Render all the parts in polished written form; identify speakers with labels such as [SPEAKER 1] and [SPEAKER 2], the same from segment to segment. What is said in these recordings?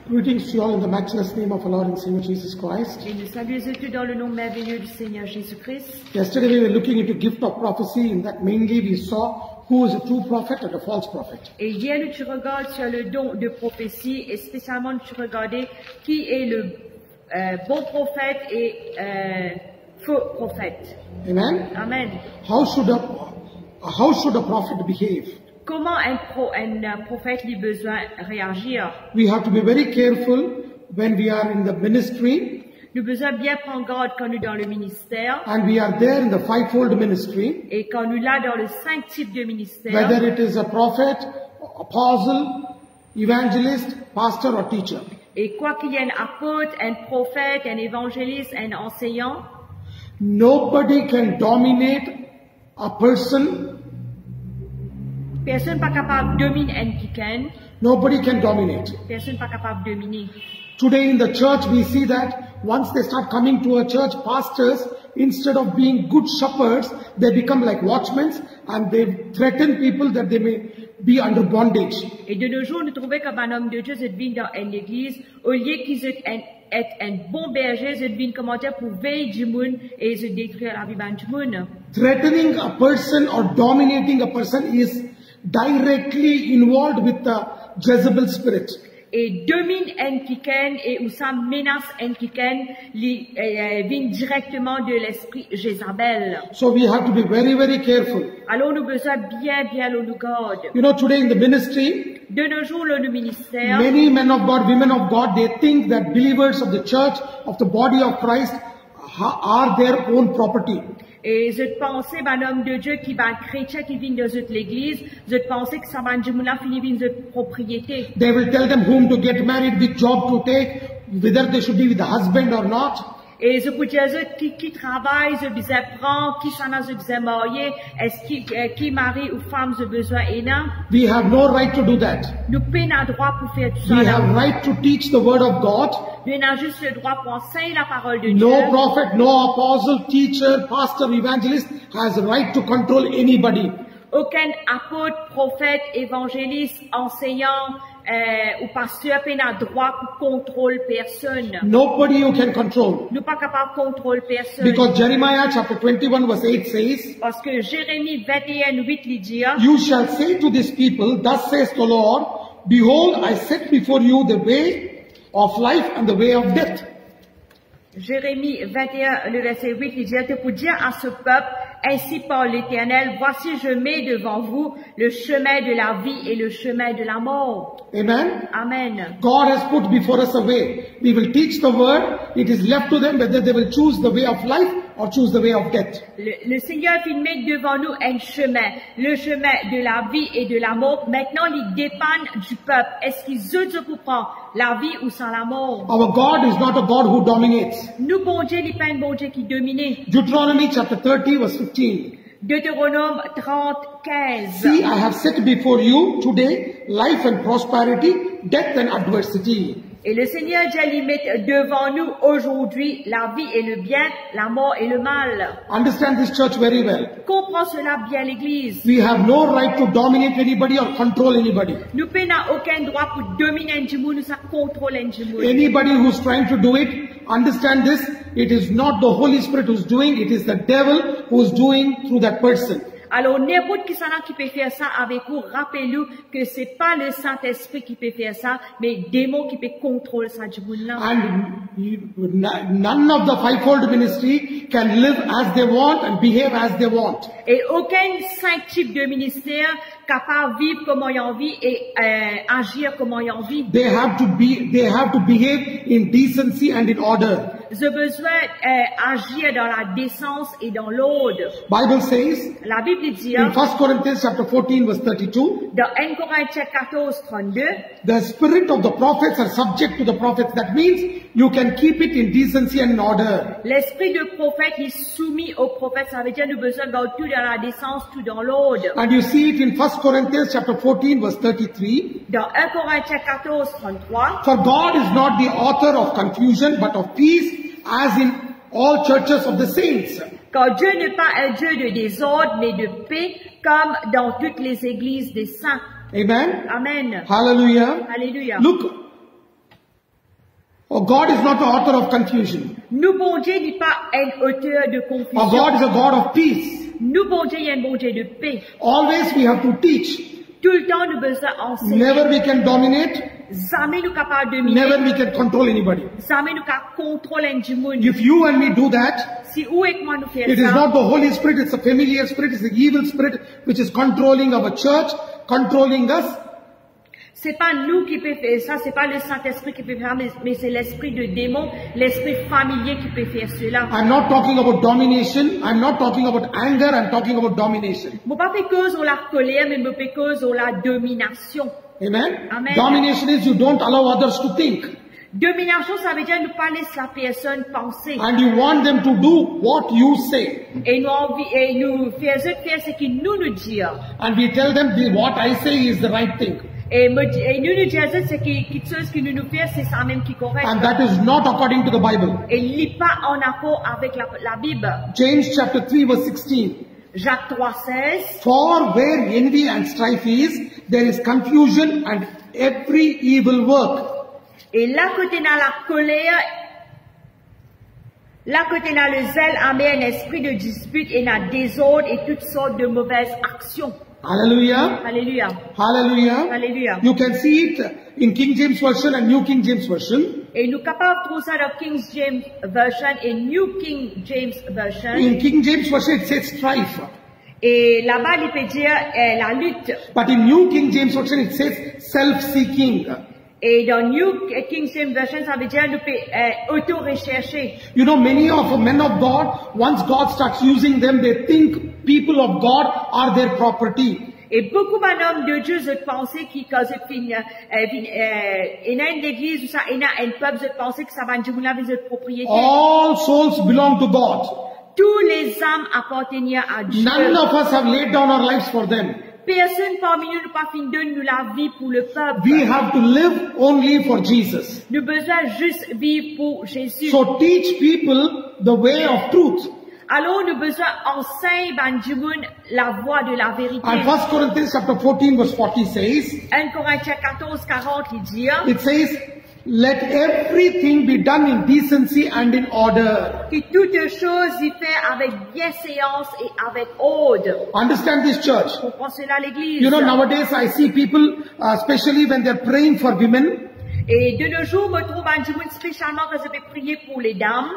[SPEAKER 1] Greetings to you all in the matchless name of our Lord and Savior Jesus Christ.
[SPEAKER 2] Et nous saluons tous dans le nom merveilleux du Seigneur Jésus-Christ.
[SPEAKER 1] Yesterday we were looking into gift of prophecy. In that mainly we saw who is a true prophet and a false prophet.
[SPEAKER 2] Et hier, nous tu regardes sur le don de prophétie et spécialement nous tu regardais qui est le bon prophète et faux prophète.
[SPEAKER 1] Amen.
[SPEAKER 2] Amen.
[SPEAKER 1] How should a prophet behave?
[SPEAKER 2] Comment un prophète lui besoin réagir?
[SPEAKER 1] We have to be very careful when we are in the ministry.
[SPEAKER 2] Nous besoin bien prendre garde quand nous dans le ministère.
[SPEAKER 1] And we are there in the fivefold ministry.
[SPEAKER 2] Et quand nous là dans le 5 types de ministère.
[SPEAKER 1] Whether it is a prophet, apostle, evangelist, pastor or teacher.
[SPEAKER 2] Et quoi qu'il y ait un apôtre, un prophète, un évangéliste, un enseignant.
[SPEAKER 1] Nobody can dominate a person.
[SPEAKER 2] Personne pas capable de dominer un quelqu'un.
[SPEAKER 1] Nobody can dominate.
[SPEAKER 2] Personne pas capable de dominer.
[SPEAKER 1] Today in the church we see that once they start coming to a church, pastors, instead of being good shepherds, they become like watchmen and they threaten people that they may be under bondage.
[SPEAKER 2] Et de nos jours, nous trouvons comme un homme de Dieu, je devine dans une église, au lieu qu'ils être un bon berger, je devine comment dire pour veiller du monde et se détruire la vie du monde.
[SPEAKER 1] Threatening a person or dominating a person is directly involved with the Jezebel spirit.
[SPEAKER 2] Et domine un quelqu'un et où ça menace un quelqu'un vient directement de l'esprit Jézabel.
[SPEAKER 1] So we have to be very, very careful.
[SPEAKER 2] Alors nous besoin bien nous garde.
[SPEAKER 1] You know, today in the ministry,
[SPEAKER 2] de nos jours le ministère,
[SPEAKER 1] many men of God, women of God, they think that believers of the church, of the body of Christ, are their own property.
[SPEAKER 2] Et je pensais, homme de Dieu qui va chrétien qui vient de l'église, je pensais que ça va finir de propriété.
[SPEAKER 1] They will tell them whom to get married, which job to take, whether they should be with the husband or not.
[SPEAKER 2] Et je peux dire qui travaille, je besoin prendre, qui s'en a besoin marier, est-ce qui mari ou femme je besoin énorme.
[SPEAKER 1] We have no right to do that.
[SPEAKER 2] Nous avons droit pour faire tout ça.
[SPEAKER 1] We have right to teach the word of God.
[SPEAKER 2] Nous avons juste le droit pour enseigner la parole de Dieu.
[SPEAKER 1] No prophet, no apostle, teacher, pastor, evangelist has a right to control anybody.
[SPEAKER 2] Aucun apôtre, prophète, évangéliste, enseignant ou pasteur n'a droit pour contrôler personne.
[SPEAKER 1] Nobody you can control.
[SPEAKER 2] Nous pas capable de contrôler personne.
[SPEAKER 1] Because Jeremiah chapter 21 verse 8 says,
[SPEAKER 2] parce que Jérémie 21:8 lui dit,
[SPEAKER 1] you shall say to this people, thus says the Lord, behold, I set before you the way of life and the way of death.
[SPEAKER 2] Jérémie 21, le verset 8, il dit, pour dire à ce peuple, ainsi parle l'Éternel, voici je mets devant vous le chemin de la vie et le chemin de la mort.
[SPEAKER 1] Amen.
[SPEAKER 2] Amen.
[SPEAKER 1] God has put before us a way. We will teach the word. It is left to them whether they will choose the way of life or choose the way of death.
[SPEAKER 2] Le Seigneur vient mettre devant nous un chemin, le chemin de la vie et de la mort. Maintenant, il dépend du peuple. Est-ce qu'ils osent pour prendre la vie ou sans la mort?
[SPEAKER 1] Our God is not a God who dominates.
[SPEAKER 2] Nous, bon Dieu, il n'est pas un bon Dieu qui domine.
[SPEAKER 1] Deuteronomy chapter 30 verse 15.
[SPEAKER 2] Deutéronome 30, 15.
[SPEAKER 1] See, I have set before you today life and prosperity, death and adversity.
[SPEAKER 2] Et le Seigneur Dieu met devant nous aujourd'hui la vie et le bien, la mort et le mal.
[SPEAKER 1] Understand this church very well.
[SPEAKER 2] Comprends cela bien l'Église.
[SPEAKER 1] We have no right to dominate anybody or control anybody.
[SPEAKER 2] Nous n'avons aucun droit pour dominer un monde, nous contrôler un monde.
[SPEAKER 1] Anybody who's trying to do it, understand this, it is not the Holy Spirit who's doing, it is the devil who's doing through that person.
[SPEAKER 2] Alors, n'importe qui peut faire ça avec vous, rappelez-vous que c'est pas le Saint-Esprit qui peut faire ça, mais le démon qui peut contrôler ça du monde là.
[SPEAKER 1] And none of the fivefold ministry can live as they want and behave as they want.
[SPEAKER 2] Et aucun 5 types de ministère capable de vivre comme ils ont envie et agir comme ils ont envie.
[SPEAKER 1] They have to behave in decency and in order.
[SPEAKER 2] J'ai besoin agir dans la décence et dans l'ordre.
[SPEAKER 1] Bible says,
[SPEAKER 2] la Bible dit,
[SPEAKER 1] in 1 Corinthians chapter 14 verse 32,
[SPEAKER 2] dans 1 Corinthiens 14, 32,
[SPEAKER 1] the spirit of the prophets are subject to the prophets. That means you can keep it in decency and in order.
[SPEAKER 2] L'esprit de prophète est soumis aux prophètes. Ça veut dire nous besoin de tout dans la décence, tout dans l'ordre.
[SPEAKER 1] And you see it in 1 Corinthians chapter 14 verse 33.
[SPEAKER 2] Dans 1 Corinthiens 14, 33.
[SPEAKER 1] For God is not the author of confusion, but of peace, as in all churches of the saints.
[SPEAKER 2] Car Dieu n'est pas un Dieu de désordre, mais de paix, comme dans toutes les églises des saints.
[SPEAKER 1] Amen.
[SPEAKER 2] Amen.
[SPEAKER 1] Hallelujah.
[SPEAKER 2] Alléluia.
[SPEAKER 1] Look, Oh, God is not the author of confusion.
[SPEAKER 2] Nous, bon Dieu, n'est pas un auteur de
[SPEAKER 1] Oh,
[SPEAKER 2] confusion.
[SPEAKER 1] God is a God of peace.
[SPEAKER 2] Nous, bon Dieu, est un bon Dieu de paix.
[SPEAKER 1] Always we have to teach.
[SPEAKER 2] Tout le temps, nous besoin enseigner.
[SPEAKER 1] Never we can dominate.
[SPEAKER 2] Jamais nous capables de dominer.
[SPEAKER 1] Never we can control anybody.
[SPEAKER 2] Jamais nous capables de contrôler un du monde.
[SPEAKER 1] If you and me do that,
[SPEAKER 2] Si où et moi nous faisons
[SPEAKER 1] it is
[SPEAKER 2] ça,
[SPEAKER 1] not the Holy Spirit, it's a familiar spirit, it's the evil spirit which is controlling our church, controlling us.
[SPEAKER 2] c'est pas nous qui peut faire ça, c'est pas le Saint-Esprit qui peut faire, mais c'est l'esprit de démon, l'esprit familier qui peut faire cela.
[SPEAKER 1] I'm not talking about domination, I'm not talking about anger, I'm talking about domination.
[SPEAKER 2] Mon pas fait cause on la colère, mais me fait cause on la domination.
[SPEAKER 1] Amen?
[SPEAKER 2] Amen.
[SPEAKER 1] Domination is you don't allow others to think.
[SPEAKER 2] Domination, ça veut dire ne pas laisser la personne penser.
[SPEAKER 1] And you want them to do what you say.
[SPEAKER 2] Et nous faisons faire ce que nous disons.
[SPEAKER 1] And we tell them what I say is the right thing.
[SPEAKER 2] Et nous disons ce quelque chose que nous faisons, c'est ça même qui est correct.
[SPEAKER 1] And that is not according to the Bible.
[SPEAKER 2] Et il n'est pas en accord avec la Bible.
[SPEAKER 1] James chapter 3 verse 16.
[SPEAKER 2] Jacques 3,16.
[SPEAKER 1] For where envy and strife is, there is confusion and every evil work.
[SPEAKER 2] Et là côté dans la colère, là côté dans le zèle, amène un esprit de dispute et dans désordre et toutes sortes de mauvaises actions.
[SPEAKER 1] Hallelujah.
[SPEAKER 2] Alléluia.
[SPEAKER 1] Hallelujah.
[SPEAKER 2] Alléluia.
[SPEAKER 1] You can see it in King James Version and New King James Version.
[SPEAKER 2] Et nous capables de trouver ça dans King James Version et New King James Version.
[SPEAKER 1] In King James Version it says strife.
[SPEAKER 2] Et là-bas, il peut dire la lutte.
[SPEAKER 1] But in New King James Version it says self-seeking.
[SPEAKER 2] Et dans New King James Version, ça veut dire nous peut auto-rechercher.
[SPEAKER 1] You know, many of men of God, once God starts using them, they think people of God are their property.
[SPEAKER 2] Et beaucoup d'hommes de Dieu, je pensais qu'ils, quand ils finissent, il y a une église ou ça, il y a un peuple, je pensais que ça va nous donner une propriété.
[SPEAKER 1] All souls belong to God.
[SPEAKER 2] Tous les âmes appartenaient à Dieu.
[SPEAKER 1] None of us have laid down our lives for them.
[SPEAKER 2] Personne parmi nous n'a pas fini de nous la vie pour le peuple.
[SPEAKER 1] We have to live only for Jesus.
[SPEAKER 2] Nous besoin juste vivre pour Jésus.
[SPEAKER 1] So teach people the way of truth.
[SPEAKER 2] Alors nous besoin enseigner la voie de la vérité.
[SPEAKER 1] And 1 Corinthians chapter 14 verse 40 says,
[SPEAKER 2] 1 Corinthiens 14:40 il dit,
[SPEAKER 1] it says, let everything be done in decency and in order.
[SPEAKER 2] que toute chose y fait avec bienséance et avec ordre.
[SPEAKER 1] Understand this, church.
[SPEAKER 2] Comprends cela l'église.
[SPEAKER 1] You know, nowadays I see people, especially when they're praying for women,
[SPEAKER 2] Et de nos jours, me trouve un dimanche spécialement que je vais prier pour les dames.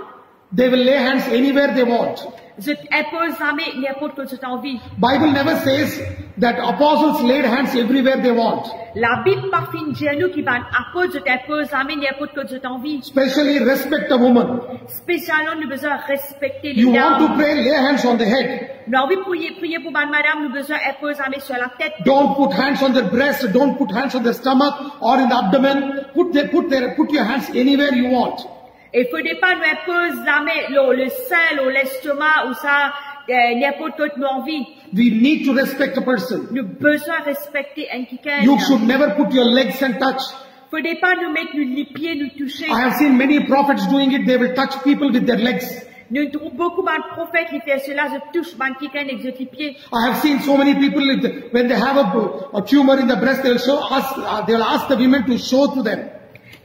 [SPEAKER 1] they will lay hands anywhere they want.
[SPEAKER 2] Je impose jamais n'importe que tu envie.
[SPEAKER 1] Bible never says that apostles laid hands everywhere they want.
[SPEAKER 2] La Bible par fin dit nous qui va apôtre, je t'impose jamais n'importe que tu envie.
[SPEAKER 1] Especially respect a woman.
[SPEAKER 2] Spécialement, nous besoin respecter les
[SPEAKER 1] You want to
[SPEAKER 2] dames.
[SPEAKER 1] pray, lay hands on the head.
[SPEAKER 2] Nous avons prier pour madame, nous besoin impose jamais sur la tête.
[SPEAKER 1] Don't put hands on their breast, don't put hands on their stomach or in the abdomen. Put your hands anywhere you want.
[SPEAKER 2] Et faut pas nous impose jamais le sein, l'estomac ou ça, n'importe quoi nous envie.
[SPEAKER 1] We need to respect a person.
[SPEAKER 2] Nous besoin respecter un quelqu'un.
[SPEAKER 1] You should never put your legs and touch.
[SPEAKER 2] Faut pas nous mettre les pieds, nous toucher.
[SPEAKER 1] I have seen many prophets doing it. They will touch people with their legs.
[SPEAKER 2] Nous trouvons beaucoup de prophètes qui font cela, je touche quelqu'un avec les pieds.
[SPEAKER 1] I have seen so many people, when they have a tumor in the breast, they will ask the women to show to them.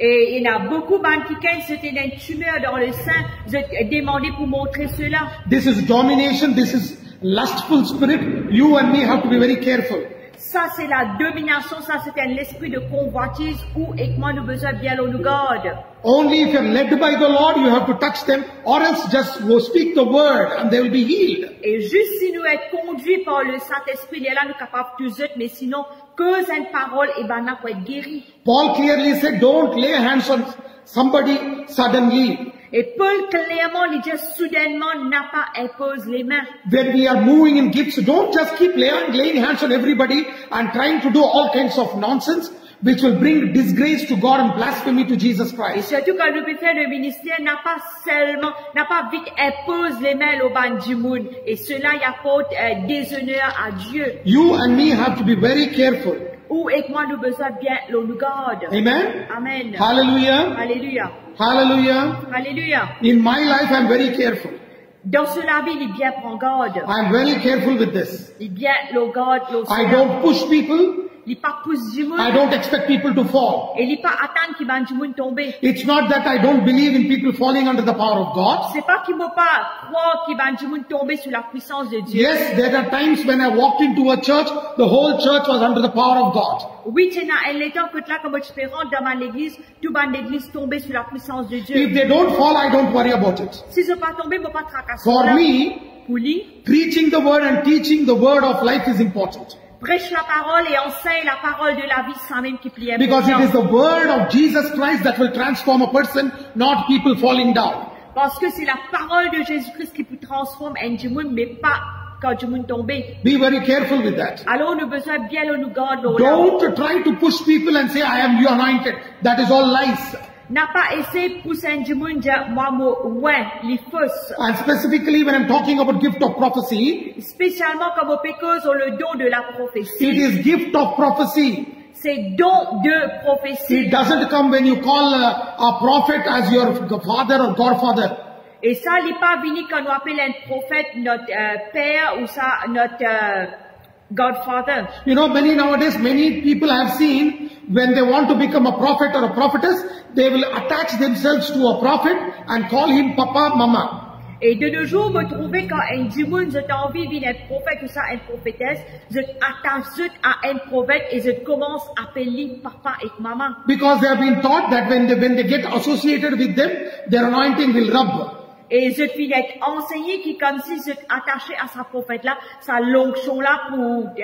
[SPEAKER 2] Et il y a beaucoup de quelqu'un, c'était une tumeur dans le sein, je demandais pour montrer cela.
[SPEAKER 1] This is domination, this is lustful spirit. You and me have to be very careful.
[SPEAKER 2] Ça, c'est la domination, ça, c'est un esprit de convoitise où, et moi, nous besoin bien nous garde.
[SPEAKER 1] Only if you're led by the Lord, you have to touch them, or else just speak the word and they will be healed.
[SPEAKER 2] Et juste si nous sommes conduits par le Saint-Esprit, il est là, nous sommes capables de tout, mais sinon, cause une parole, et ben, nous être guéris.
[SPEAKER 1] Paul clearly said, don't lay hands on somebody suddenly.
[SPEAKER 2] Et Paul clairement, il dit soudainement, n'a pas impose les mains.
[SPEAKER 1] When we are moving in gifts, don't just keep laying hands on everybody and trying to do all kinds of nonsense, which will bring disgrace to God and blasphemy to Jesus
[SPEAKER 2] Et
[SPEAKER 1] Christ.
[SPEAKER 2] surtout quand nous faisons le ministère, n'a pas vite impose les mains au ban du monde. Et cela y apporte déshonneur à Dieu.
[SPEAKER 1] You and me have to be very careful.
[SPEAKER 2] Où et moi nous besoin bien nous garde.
[SPEAKER 1] Amen?
[SPEAKER 2] Amen.
[SPEAKER 1] Hallelujah.
[SPEAKER 2] Alléluia.
[SPEAKER 1] Hallelujah.
[SPEAKER 2] Alléluia.
[SPEAKER 1] In my life, I'm very careful.
[SPEAKER 2] Dans cela vie, il bien prend garde.
[SPEAKER 1] I'm very careful with this.
[SPEAKER 2] Il bien le garde, le
[SPEAKER 1] I don't push people.
[SPEAKER 2] il pas pousse du monde,
[SPEAKER 1] I don't expect people to fall.
[SPEAKER 2] et il pas attendre qu'il va du monde tomber.
[SPEAKER 1] It's not that I don't believe in people falling under the power of God.
[SPEAKER 2] C'est pas qu'il ne pas croire qu'il va du monde tomber sous la puissance de Dieu.
[SPEAKER 1] Yes, there are times when I walked into a church, the whole church was under the power of God.
[SPEAKER 2] Oui, tu as un temps que là, comme tu peux rentrer dans l'église, tout va l'église tomber sous la puissance de Dieu.
[SPEAKER 1] If they don't fall, I don't worry about it.
[SPEAKER 2] Si je pas tomber, je ne pas tracasser.
[SPEAKER 1] For me,
[SPEAKER 2] Pour lui,
[SPEAKER 1] preaching the word and teaching the word of life is important.
[SPEAKER 2] prêche la parole et enseigne la parole de la vie sans même qu'il plie.
[SPEAKER 1] Because it is the word of Jesus Christ that will transform a person, not people falling down.
[SPEAKER 2] Parce que c'est la parole de Jésus-Christ qui peut transformer un monde, mais pas quand du monde tombé.
[SPEAKER 1] Be very careful with that.
[SPEAKER 2] Alors, nous besoin bien nous garder.
[SPEAKER 1] Don't try to push people and say, I am you anointed. That is all lies.
[SPEAKER 2] N'a pas essayé de pousser un monde dire, moi, ouais, les fausses.
[SPEAKER 1] And specifically when I'm talking about gift of prophecy,
[SPEAKER 2] Spécialement comme aux péceuses ont le don de la
[SPEAKER 1] it
[SPEAKER 2] prophétie.
[SPEAKER 1] is gift of prophecy.
[SPEAKER 2] C'est don de prophétie.
[SPEAKER 1] It doesn't come when you call a prophet as your father or godfather.
[SPEAKER 2] Et ça, il n'est pas venu quand on appelle un prophète notre père ou ça notre godfather.
[SPEAKER 1] You know, many people I have seen, when they want to become a prophet or a prophetess, they will attach themselves to a prophet and call him papa, mama.
[SPEAKER 2] Et de nos jours, me trouver quand un dimoun, je t'ai envie d'être un prophète ou ça, une prophétesse, je t'attache à un prophète et je commence à appeler papa et maman.
[SPEAKER 1] Because they have been taught that when they get associated with them, their anointing will rub.
[SPEAKER 2] Et je finis d'être enseigné qui comme si je attaché à sa prophète là, sa l'onction là pour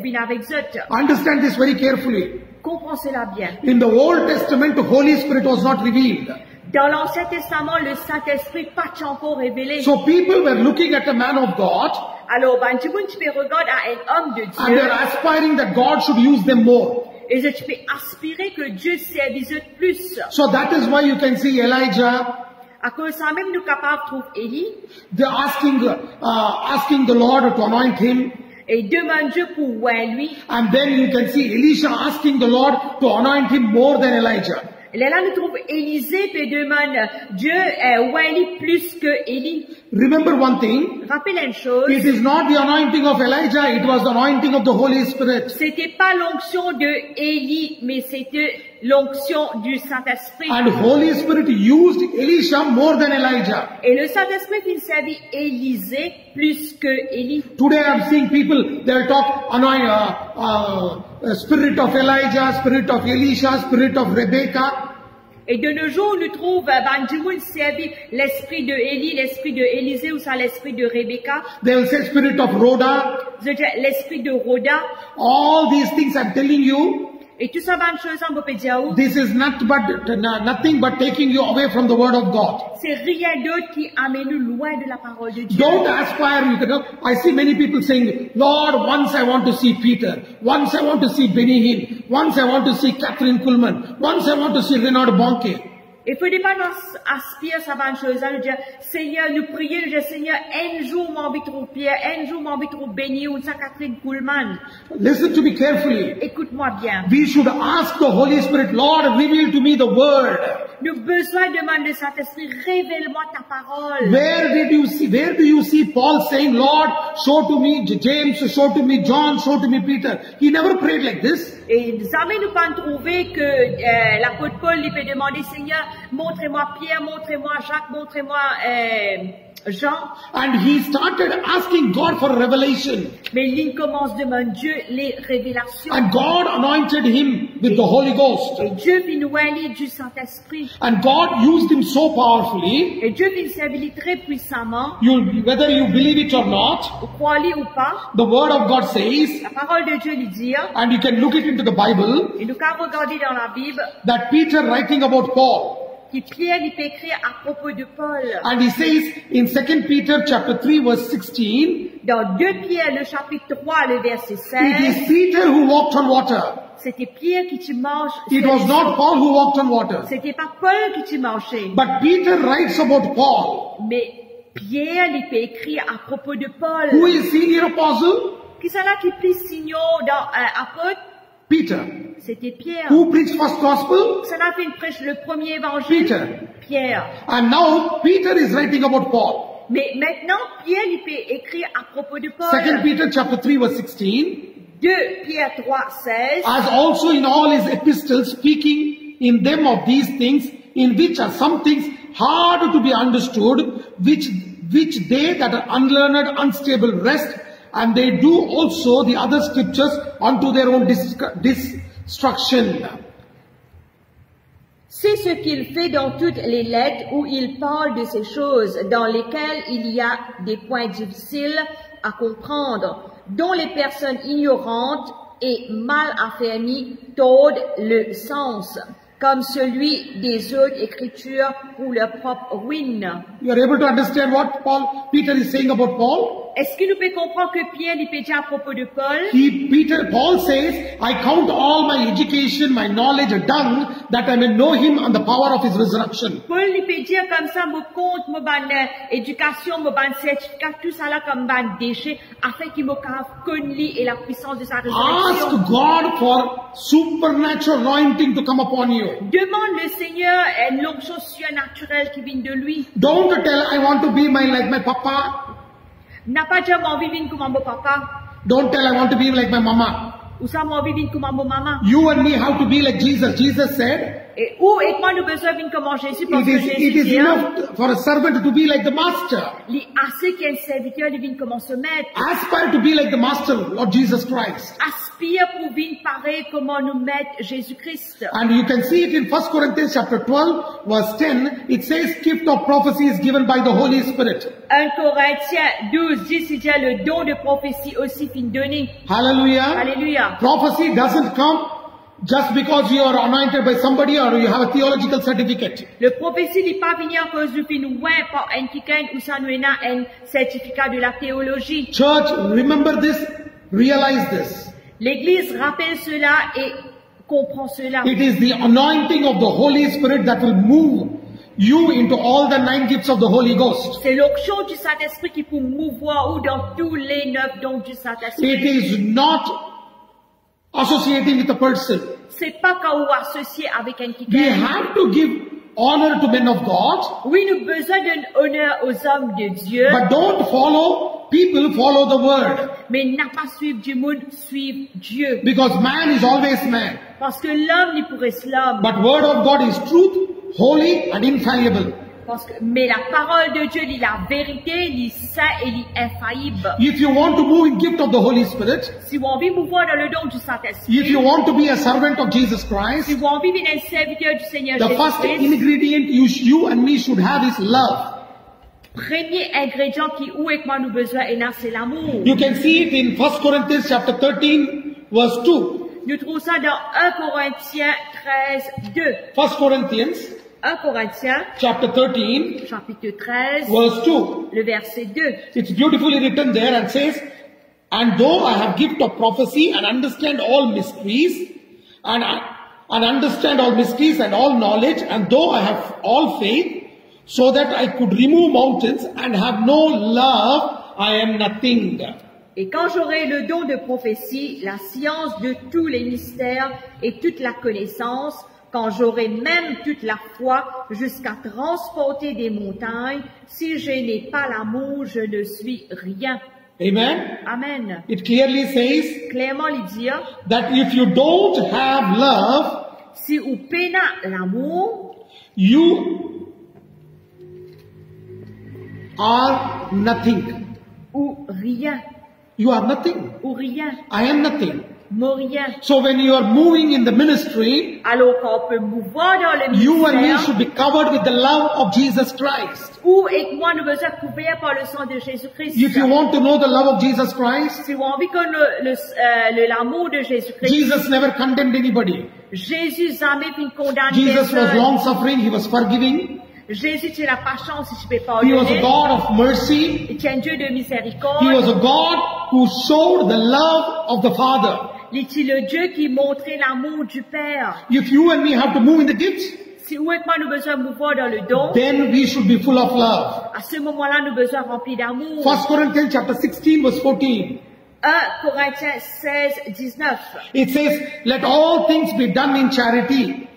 [SPEAKER 2] venir avec eux.
[SPEAKER 1] Understand this very carefully.
[SPEAKER 2] Comprends cela bien.
[SPEAKER 1] In the Old Testament, the Holy Spirit was not revealed.
[SPEAKER 2] Dans l'Ancien Testament, le Saint-Esprit pas encore révélé.
[SPEAKER 1] So people were looking at a man of God
[SPEAKER 2] Alors, ben, tu peux regarder à un homme de
[SPEAKER 1] and
[SPEAKER 2] Dieu.
[SPEAKER 1] they are aspiring that God should use them more.
[SPEAKER 2] Et tu peux aspirer que Dieu servise plus.
[SPEAKER 1] So that is why you can see Elijah,
[SPEAKER 2] À cause de ça, même nous capables de trouver Élie
[SPEAKER 1] they're asking the Lord to anoint him.
[SPEAKER 2] et demande Dieu pour ouais, lui.
[SPEAKER 1] And then you can see Elisha asking the Lord to anoint him more than Elijah.
[SPEAKER 2] Et là, nous trouvons Élisée et demande Dieu ouais, lui plus que Élie.
[SPEAKER 1] Remember one thing,
[SPEAKER 2] Rappelle une chose.
[SPEAKER 1] it is not the anointing of Elijah, it was the anointing of the Holy Spirit.
[SPEAKER 2] C'était pas l'onction de Élie, mais c'était l'onction du Saint-Esprit.
[SPEAKER 1] And Holy Spirit used Elisha more than Elijah.
[SPEAKER 2] Et le Saint-Esprit il servi Élisée plus que Élie.
[SPEAKER 1] Today I am seeing people, they will talk, spirit of Elijah, spirit of Elisha, spirit of Rebecca.
[SPEAKER 2] Et de nos jours, nous trouvons Banjimoun servi l'esprit de Élie, l'esprit de Élisée ou ça l'esprit de Rebecca,
[SPEAKER 1] They will say spirit of Rhoda.
[SPEAKER 2] l'esprit de Rhoda.
[SPEAKER 1] All these things I'm telling you,
[SPEAKER 2] Et tout ça, bonne chose en Bopédiaou,
[SPEAKER 1] this is nothing but taking you away from the word of God.
[SPEAKER 2] c'est rien d'autre qui amène nous loin de la parole de Dieu.
[SPEAKER 1] Don't aspire, I see many people saying, Lord, once I want to see Peter, once I want to see Benny Hinn, once I want to see Catherine Kuhlman, once I want to see Renard Bonke.
[SPEAKER 2] Il faut pas nous aspirer sa bonne chose, nous dire, Seigneur, nous prions, nous dire, Seigneur, un jour m'en envie trop Pierre, un jour m'en envie trop béni ou ça Catherine Kuhlman.
[SPEAKER 1] Listen to me carefully.
[SPEAKER 2] Écoute-moi bien.
[SPEAKER 1] We should ask the Holy Spirit, Lord, reveal to me the word.
[SPEAKER 2] Nous avons besoin de demander Saint-Esprit, révèle-moi ta parole.
[SPEAKER 1] Where do you see Paul saying, Lord, show to me James, show to me John, show to me Peter? He never prayed like this.
[SPEAKER 2] Et jamais nous pas trouver que l'apôtre Paul lui peut demander, Seigneur, montrez-moi Pierre, montrez-moi Jacques, montrez-moi Jean.
[SPEAKER 1] And he started asking God for revelation.
[SPEAKER 2] Mais il commence de demander Dieu les révélations.
[SPEAKER 1] And God anointed him with the Holy Ghost.
[SPEAKER 2] Et Dieu vient nous aller du Saint-Esprit.
[SPEAKER 1] And God used him so powerfully.
[SPEAKER 2] Et Dieu vient servir très puissamment.
[SPEAKER 1] Whether you believe it or not,
[SPEAKER 2] Vous croyez ou pas,
[SPEAKER 1] the word of God says,
[SPEAKER 2] la parole de Dieu lui dit,
[SPEAKER 1] and you can look it into the Bible,
[SPEAKER 2] et nous pouvons regarder dans la Bible,
[SPEAKER 1] that Peter writing about Paul,
[SPEAKER 2] que Pierre il peut écrire à propos de Paul.
[SPEAKER 1] and he says in 2 Peter chapter 3 verse 16,
[SPEAKER 2] Dans 2 Pierre, le chapitre 3, le verset
[SPEAKER 1] it is
[SPEAKER 2] 16,
[SPEAKER 1] Peter who walked on water.
[SPEAKER 2] c'était Pierre qui tu manges.
[SPEAKER 1] It was not Paul who walked on water.
[SPEAKER 2] C'était pas Paul qui tu mangeais.
[SPEAKER 1] But Peter writes about Paul.
[SPEAKER 2] Mais Pierre, il peut écrire à propos de Paul.
[SPEAKER 1] Who is senior apostle?
[SPEAKER 2] Qui c'est là qui plie signaux dans apôtre?
[SPEAKER 1] Peter.
[SPEAKER 2] C'était Pierre.
[SPEAKER 1] Who preached first gospel?
[SPEAKER 2] C'est là qui prêche le premier évangile.
[SPEAKER 1] Peter.
[SPEAKER 2] Pierre.
[SPEAKER 1] And now Peter is writing about Paul.
[SPEAKER 2] Mais maintenant, Pierre, il peut écrire à propos de Paul.
[SPEAKER 1] 2 Peter chapter 3 verse 16.
[SPEAKER 2] 2 Pierre 3, 16.
[SPEAKER 1] As also in all his epistles, speaking in them of these things, in which are some things hard to be understood, which they that are unlearned, unstable rest, and they do also the other scriptures unto their own destruction.
[SPEAKER 2] C'est ce qu'il fait dans toutes les lettres où il parle de ces choses dans lesquelles il y a des points difficiles à comprendre, dont les personnes ignorantes et mal affermies tordent le sens, comme celui des autres écritures pour leur propre ruine.
[SPEAKER 1] You are able to understand what Peter is saying about Paul?
[SPEAKER 2] Est-ce que nous pouvons comprendre que Pierre lui peut dire à propos de Paul?
[SPEAKER 1] Paul says, I count all my education, my knowledge dung, that I may know him and the power of his resurrection.
[SPEAKER 2] Paul lui peut dire comme ça, me compte, me ban éducation, me ban certificat, tout ça là comme ban déchet, afin qu'il me connaisse et la puissance de sa résurrection.
[SPEAKER 1] Ask God for supernatural anointing to come upon you.
[SPEAKER 2] Demande le Seigneur une onction surnaturelle qui vient de lui.
[SPEAKER 1] Don't tell, I want to be like my papa.
[SPEAKER 2] N'a pas dit mon vivre comme mon papa.
[SPEAKER 1] Don't tell, I want to be like my mama.
[SPEAKER 2] Ou ça mon vivre comme mon maman.
[SPEAKER 1] You and me have to be like Jesus. Jesus said,
[SPEAKER 2] et où et moi nous besoin de comme Jésus parce que Jésus
[SPEAKER 1] it is enough for a servant to be like the master.
[SPEAKER 2] Il est assez qu'un serviteur devienne comme son maître.
[SPEAKER 1] Aspire to be like the master, Lord Jesus Christ.
[SPEAKER 2] Aspire pour vivre pareil comme nous maître Jésus-Christ.
[SPEAKER 1] And you can see it in 1 Corinthians chapter 12 verse 10. It says gift of prophecy is given by the Holy Spirit.
[SPEAKER 2] 1 Corinthiens 12 dit c'est déjà le don de prophétie aussi fin donné.
[SPEAKER 1] Hallelujah.
[SPEAKER 2] Hallelujah.
[SPEAKER 1] Prophecy doesn't come just because you are anointed by somebody or you have a theological certificate.
[SPEAKER 2] Le prophétie n'est pas venu à cause du fin ouais par un quelqu'un ou ça nous a un certificat de la théologie.
[SPEAKER 1] Church, remember this, realize this.
[SPEAKER 2] L'église rappelle cela et comprend cela.
[SPEAKER 1] It is the anointing of the Holy Spirit that will move you into all the 9 gifts of the Holy Ghost.
[SPEAKER 2] C'est l'onction du Saint-Esprit qui peut mouvoir ou dans tous les 9 dons du Saint-Esprit.
[SPEAKER 1] It is not associating with a person.
[SPEAKER 2] C'est pas qu'on ou associé avec un
[SPEAKER 1] We
[SPEAKER 2] quelqu'un.
[SPEAKER 1] have to give honor to men of God.
[SPEAKER 2] Oui, nous avons besoin d'un honneur aux hommes de Dieu.
[SPEAKER 1] But don't follow people, follow the word.
[SPEAKER 2] Mais n'a pas suivre du monde, suivre Dieu.
[SPEAKER 1] Because man is always man.
[SPEAKER 2] Parce que l'homme n'est pour l'homme.
[SPEAKER 1] But word of God is truth, holy and infallible.
[SPEAKER 2] Mais la parole de Dieu, il la vérité, il est saint et il est infaillible.
[SPEAKER 1] If you want to move in gift of the Holy Spirit,
[SPEAKER 2] Si vous avez envie de mouvoir dans le don du Saint-Esprit,
[SPEAKER 1] if you want to be a servant of Jesus
[SPEAKER 2] si
[SPEAKER 1] Christ,
[SPEAKER 2] vous avez envie d'être un serviteur du Seigneur
[SPEAKER 1] the first
[SPEAKER 2] Jésus-Christ,
[SPEAKER 1] ingredient you and me should have is love.
[SPEAKER 2] premier ingrédient qui ou et moi nous besoin et là c'est l'amour.
[SPEAKER 1] You can see it in 1 Corinthians chapter 13 verse 2.
[SPEAKER 2] Nous trouvons ça dans 1 Corinthiens 13, 2.
[SPEAKER 1] 1 Corinthians
[SPEAKER 2] 1 Corinthiens,
[SPEAKER 1] chapter 13
[SPEAKER 2] chapitre 13,
[SPEAKER 1] verse 2.
[SPEAKER 2] le verset 2.
[SPEAKER 1] It's beautifully written there and says, and though I have gift of prophecy and understand all mysteries and understand all mysteries and all knowledge, and though I have all faith, so that I could remove mountains and have no love, I am nothing.
[SPEAKER 2] Et quand j'aurai le don de prophétie, la science de tous les mystères et toute la connaissance, quand j'aurai même toute la foi jusqu'à transporter des montagnes, si je n'ai pas l'amour, je ne suis rien.
[SPEAKER 1] Amen.
[SPEAKER 2] Amen.
[SPEAKER 1] It clearly says
[SPEAKER 2] Clairement, il dit,
[SPEAKER 1] that if you don't have love,
[SPEAKER 2] si vous peinez l'amour,
[SPEAKER 1] you are nothing.
[SPEAKER 2] ou rien,
[SPEAKER 1] You are nothing.
[SPEAKER 2] ou rien,
[SPEAKER 1] I am nothing.
[SPEAKER 2] mot rien.
[SPEAKER 1] So when you are moving in the ministry,
[SPEAKER 2] Alors qu'on peut mouvoir dans le
[SPEAKER 1] you and me
[SPEAKER 2] ministère,
[SPEAKER 1] should be covered with the love of Jesus Christ.
[SPEAKER 2] ou et moi nous besoin couverts par le sang de Jésus-Christ.
[SPEAKER 1] If you want to know the love of Jesus Christ,
[SPEAKER 2] Si vous avez envie que l'amour de Jésus-Christ,
[SPEAKER 1] Jesus never condemned anybody.
[SPEAKER 2] Jésus jamais pu condamner
[SPEAKER 1] Jesus was
[SPEAKER 2] personne.
[SPEAKER 1] long suffering, he was forgiving.
[SPEAKER 2] Jésus, tu n'as pas chance si tu peux
[SPEAKER 1] He was a
[SPEAKER 2] pardonner.
[SPEAKER 1] God of mercy.
[SPEAKER 2] Tu es un Dieu de
[SPEAKER 1] He was
[SPEAKER 2] miséricorde.
[SPEAKER 1] a God who showed the love of the Father.
[SPEAKER 2] Il est le Dieu qui montrait l'amour du Père.
[SPEAKER 1] If you and me have to move in the gifts,
[SPEAKER 2] Si où est-ce que nous besoin de mouvoir dans le don,
[SPEAKER 1] then we should be full of love.
[SPEAKER 2] à ce moment-là, nous besoin remplir d'amour.
[SPEAKER 1] 1 Corinthians chapter 16 verse 14.
[SPEAKER 2] 1 Corinthiens 16, 19.
[SPEAKER 1] It says, let all things be done in charity.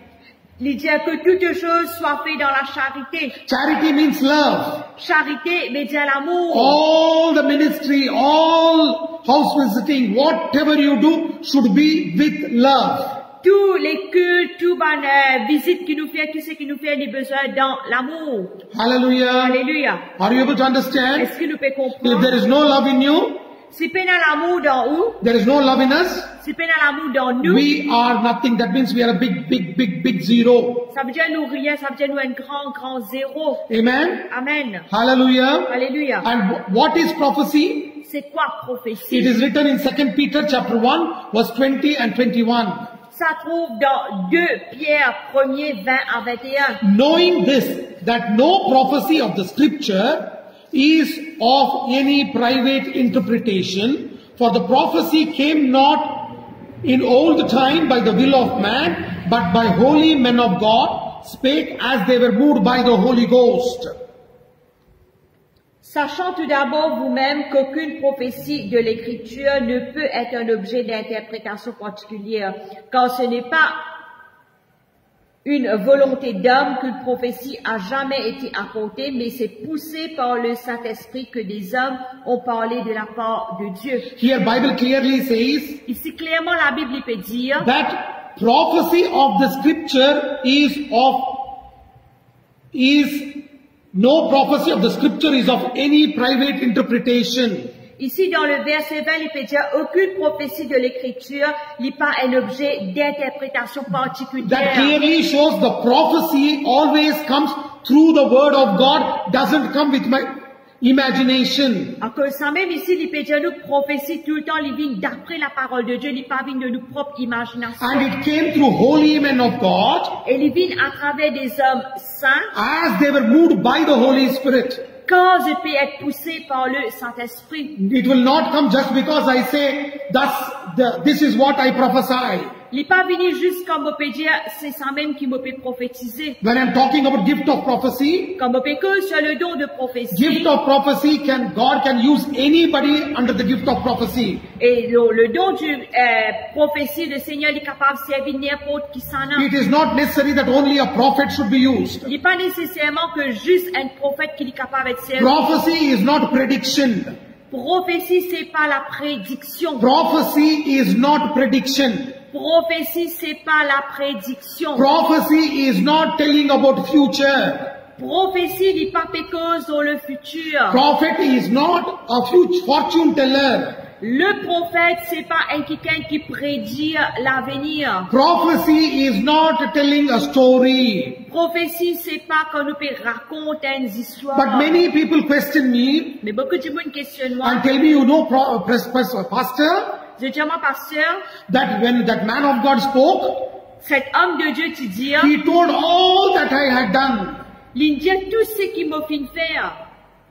[SPEAKER 2] Il dit que toute chose soit faite dans la charité.
[SPEAKER 1] Charity means love.
[SPEAKER 2] Charité veut dire l'amour.
[SPEAKER 1] All the ministry, all house visiting, whatever you do should be with love.
[SPEAKER 2] Tous les cultes, toutes les visites qui nous fait, tout ce qui nous fait, les besoins dans l'amour.
[SPEAKER 1] Hallelujah.
[SPEAKER 2] Alléluia.
[SPEAKER 1] Are you able to understand?
[SPEAKER 2] Est-ce que nous pouvons
[SPEAKER 1] If
[SPEAKER 2] comprendre?
[SPEAKER 1] there is no love in you,
[SPEAKER 2] Si pas dans l'amour dans où?
[SPEAKER 1] there is no love in us,
[SPEAKER 2] Si pas dans l'amour dans nous,
[SPEAKER 1] we are nothing. That means we are a big zero.
[SPEAKER 2] ça veut dire nous rien, ça veut dire nous un grand zéro.
[SPEAKER 1] Amen.
[SPEAKER 2] Amen.
[SPEAKER 1] Hallelujah.
[SPEAKER 2] Alléluia.
[SPEAKER 1] And what is prophecy?
[SPEAKER 2] C'est quoi
[SPEAKER 1] It
[SPEAKER 2] prophétie?
[SPEAKER 1] is written in 2 Peter chapter 1 verse 20 and 21.
[SPEAKER 2] Ça trouve dans 2 Pierre 1er 20 à 21.
[SPEAKER 1] Knowing this, that no prophecy of the scripture is of any private interpretation, for the prophecy came not in old time by the will of man, but by holy men of God, spake as they were moved by the Holy Ghost.
[SPEAKER 2] Sachant tout d'abord vous-même qu'aucune prophétie de l'Écriture ne peut être un objet d'interprétation particulière, car ce n'est pas une volonté d'homme qu'une prophétie a jamais été apportée, mais c'est poussé par le Saint-Esprit que des hommes ont parlé de la part de Dieu.
[SPEAKER 1] Here Bible clearly says
[SPEAKER 2] Ici, clairement, la Bible peut dire
[SPEAKER 1] that prophecy of the scripture no prophecy of the scripture is of any private interpretation.
[SPEAKER 2] ici, dans le verset 20, il peut dire aucune prophétie de l'Écriture n'est pas un objet d'interprétation
[SPEAKER 1] That
[SPEAKER 2] particulière.
[SPEAKER 1] clearly shows the prophecy always comes through the word of God, doesn't come with my imagination.
[SPEAKER 2] En que ça même ici, il peut dire nous prophétie tout le temps, il vient d'après la parole de Dieu, il pas vient de nos propres imaginations.
[SPEAKER 1] And it came through holy men of God
[SPEAKER 2] Et il vient à travers des hommes saints,
[SPEAKER 1] as they were moved by the Holy Spirit.
[SPEAKER 2] quand je peux être poussé par le Saint-Esprit.
[SPEAKER 1] It will not come just because I say, this is what I prophesy.
[SPEAKER 2] Il n'est pas venu juste comme on peut dire, c'est ça même qui me peut prophétiser.
[SPEAKER 1] When I'm talking about gift of prophecy,
[SPEAKER 2] Comme on peut que sur le don de prophétie.
[SPEAKER 1] gift of prophecy God can use anybody under the gift of prophecy.
[SPEAKER 2] Et le don du prophétie, le Seigneur est capable de servir n'importe qui s'en a.
[SPEAKER 1] It is not necessary that only a prophet should be used.
[SPEAKER 2] Il n'est pas nécessairement que juste un prophète qui est capable de servir.
[SPEAKER 1] Prophecy is not prediction.
[SPEAKER 2] Prophétie, c'est pas la prédiction.
[SPEAKER 1] Prophecy is not prediction.
[SPEAKER 2] Prophétie, c'est pas la prédiction.
[SPEAKER 1] Prophecy is not telling about future.
[SPEAKER 2] Prophétie n'est pas pécose dans le futur.
[SPEAKER 1] Prophet is not a fortune teller.
[SPEAKER 2] Le prophète, c'est pas un quelqu'un qui prédit l'avenir.
[SPEAKER 1] Prophecy is not telling a story.
[SPEAKER 2] Prophétie, c'est pas qu'on nous peut raconter une histoire.
[SPEAKER 1] But many people question me
[SPEAKER 2] Mais beaucoup de monde questionne moi.
[SPEAKER 1] and tell me, you know, Pastor,
[SPEAKER 2] Je dis à mon pasteur,
[SPEAKER 1] that when that man of God spoke,
[SPEAKER 2] cet homme de Dieu, tu dis,
[SPEAKER 1] he told all that I had done.
[SPEAKER 2] il dit tout ce qu'il m'a fait faire.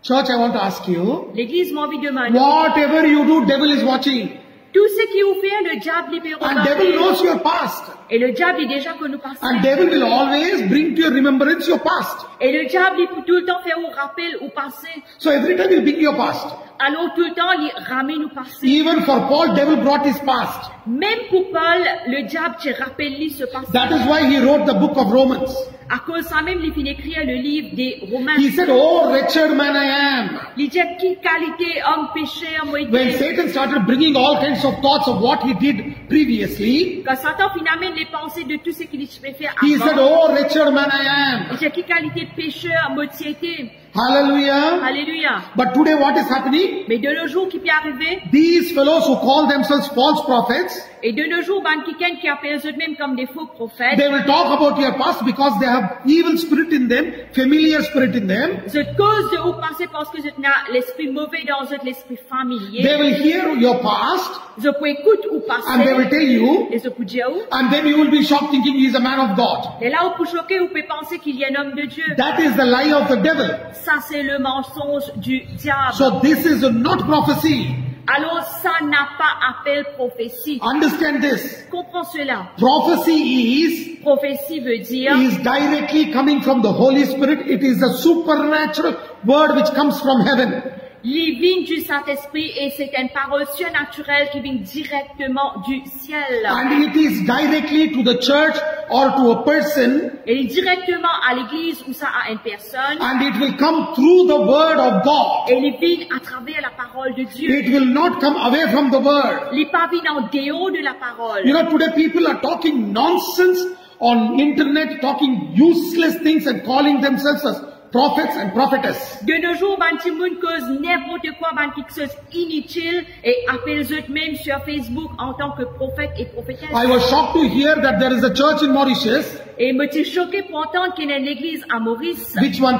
[SPEAKER 1] Church, I want to ask you,
[SPEAKER 2] L'église m'a envie de demander.
[SPEAKER 1] whatever you do, devil is watching.
[SPEAKER 2] Tout ce qui vous fait, le diable peut
[SPEAKER 1] And devil
[SPEAKER 2] regarder.
[SPEAKER 1] knows your past.
[SPEAKER 2] Et le diable est déjà que nous passons.
[SPEAKER 1] And devil will always bring to your remembrance your past.
[SPEAKER 2] Et le diable, il peut tout le temps faire un rappel au passé.
[SPEAKER 1] So every time he'll bring your past.
[SPEAKER 2] Alors tout le temps, il ramène au passé.
[SPEAKER 1] Even for Paul, devil brought his past.
[SPEAKER 2] Même pour Paul, le diable te rappelle ce passé.
[SPEAKER 1] That is why he wrote the book of Romans.
[SPEAKER 2] À cause de ça même, il finit d'écrire le livre des Romains.
[SPEAKER 1] He said, oh, wretched man I am.
[SPEAKER 2] Il dit, quelle qualité, homme pécheur, moi,
[SPEAKER 1] When
[SPEAKER 2] été.
[SPEAKER 1] Satan started bringing all kinds of thoughts of what he did previously,
[SPEAKER 2] Quand Satan finalement les pensées de tout ce qu'il fait faire
[SPEAKER 1] he said,
[SPEAKER 2] avant.
[SPEAKER 1] oh, wretched man I am.
[SPEAKER 2] Il dit, quelle qualité pécheur, moitié.
[SPEAKER 1] Hallelujah.
[SPEAKER 2] Alléluia.
[SPEAKER 1] But today what is happening?
[SPEAKER 2] Mais de nos jours, qui peut arriver?
[SPEAKER 1] These fellows who call themselves false prophets,
[SPEAKER 2] Et de nos jours, ben, quelqu'un qui appelle eux-mêmes comme des faux prophètes.
[SPEAKER 1] they will talk about your past because they have evil spirit in them, familiar spirit in them.
[SPEAKER 2] Je cause de vous passer parce que je n'ai l'esprit mauvais dans eux, l'esprit familier.
[SPEAKER 1] They will hear your past
[SPEAKER 2] Je peux écouter ou
[SPEAKER 1] and they will
[SPEAKER 2] passer.
[SPEAKER 1] tell you,
[SPEAKER 2] Et je peux dire où?
[SPEAKER 1] and then you will be shocked thinking he is a man of God.
[SPEAKER 2] Et là, on peut choquer, on peut penser qu'il y a un homme de Dieu.
[SPEAKER 1] That is the lie of the devil.
[SPEAKER 2] Ça, c'est le mensonge du diable.
[SPEAKER 1] So this is not prophecy.
[SPEAKER 2] Alors, ça n'a pas appel prophétie.
[SPEAKER 1] Understand this.
[SPEAKER 2] Comprends cela.
[SPEAKER 1] Prophecy
[SPEAKER 2] Prophétie veut dire,
[SPEAKER 1] is directly coming from the Holy Spirit. It is a supernatural word which comes from heaven.
[SPEAKER 2] il vient du Saint-Esprit et c'est une parole surnaturelle qui vient directement du ciel.
[SPEAKER 1] And it is directly to the church or to a person,
[SPEAKER 2] et directement à l'église ou ça à une personne,
[SPEAKER 1] and it will come through the word of God.
[SPEAKER 2] et il vient à travers la parole de Dieu.
[SPEAKER 1] It will not come away from the word.
[SPEAKER 2] Il pas vient en dehors de la parole.
[SPEAKER 1] You know, today people are talking nonsense on internet, talking useless things and calling themselves as prophets and prophetess.
[SPEAKER 2] De nos jours, ban ti moun cause n'importe quoi, ban quelque chose inutile et appellent eux-mêmes sur Facebook en tant que prophète et prophétesse.
[SPEAKER 1] I was shocked to hear that there is a church in Mauritius,
[SPEAKER 2] Et me suis choqué pour entendre qu'il y a une église à Maurice,
[SPEAKER 1] which one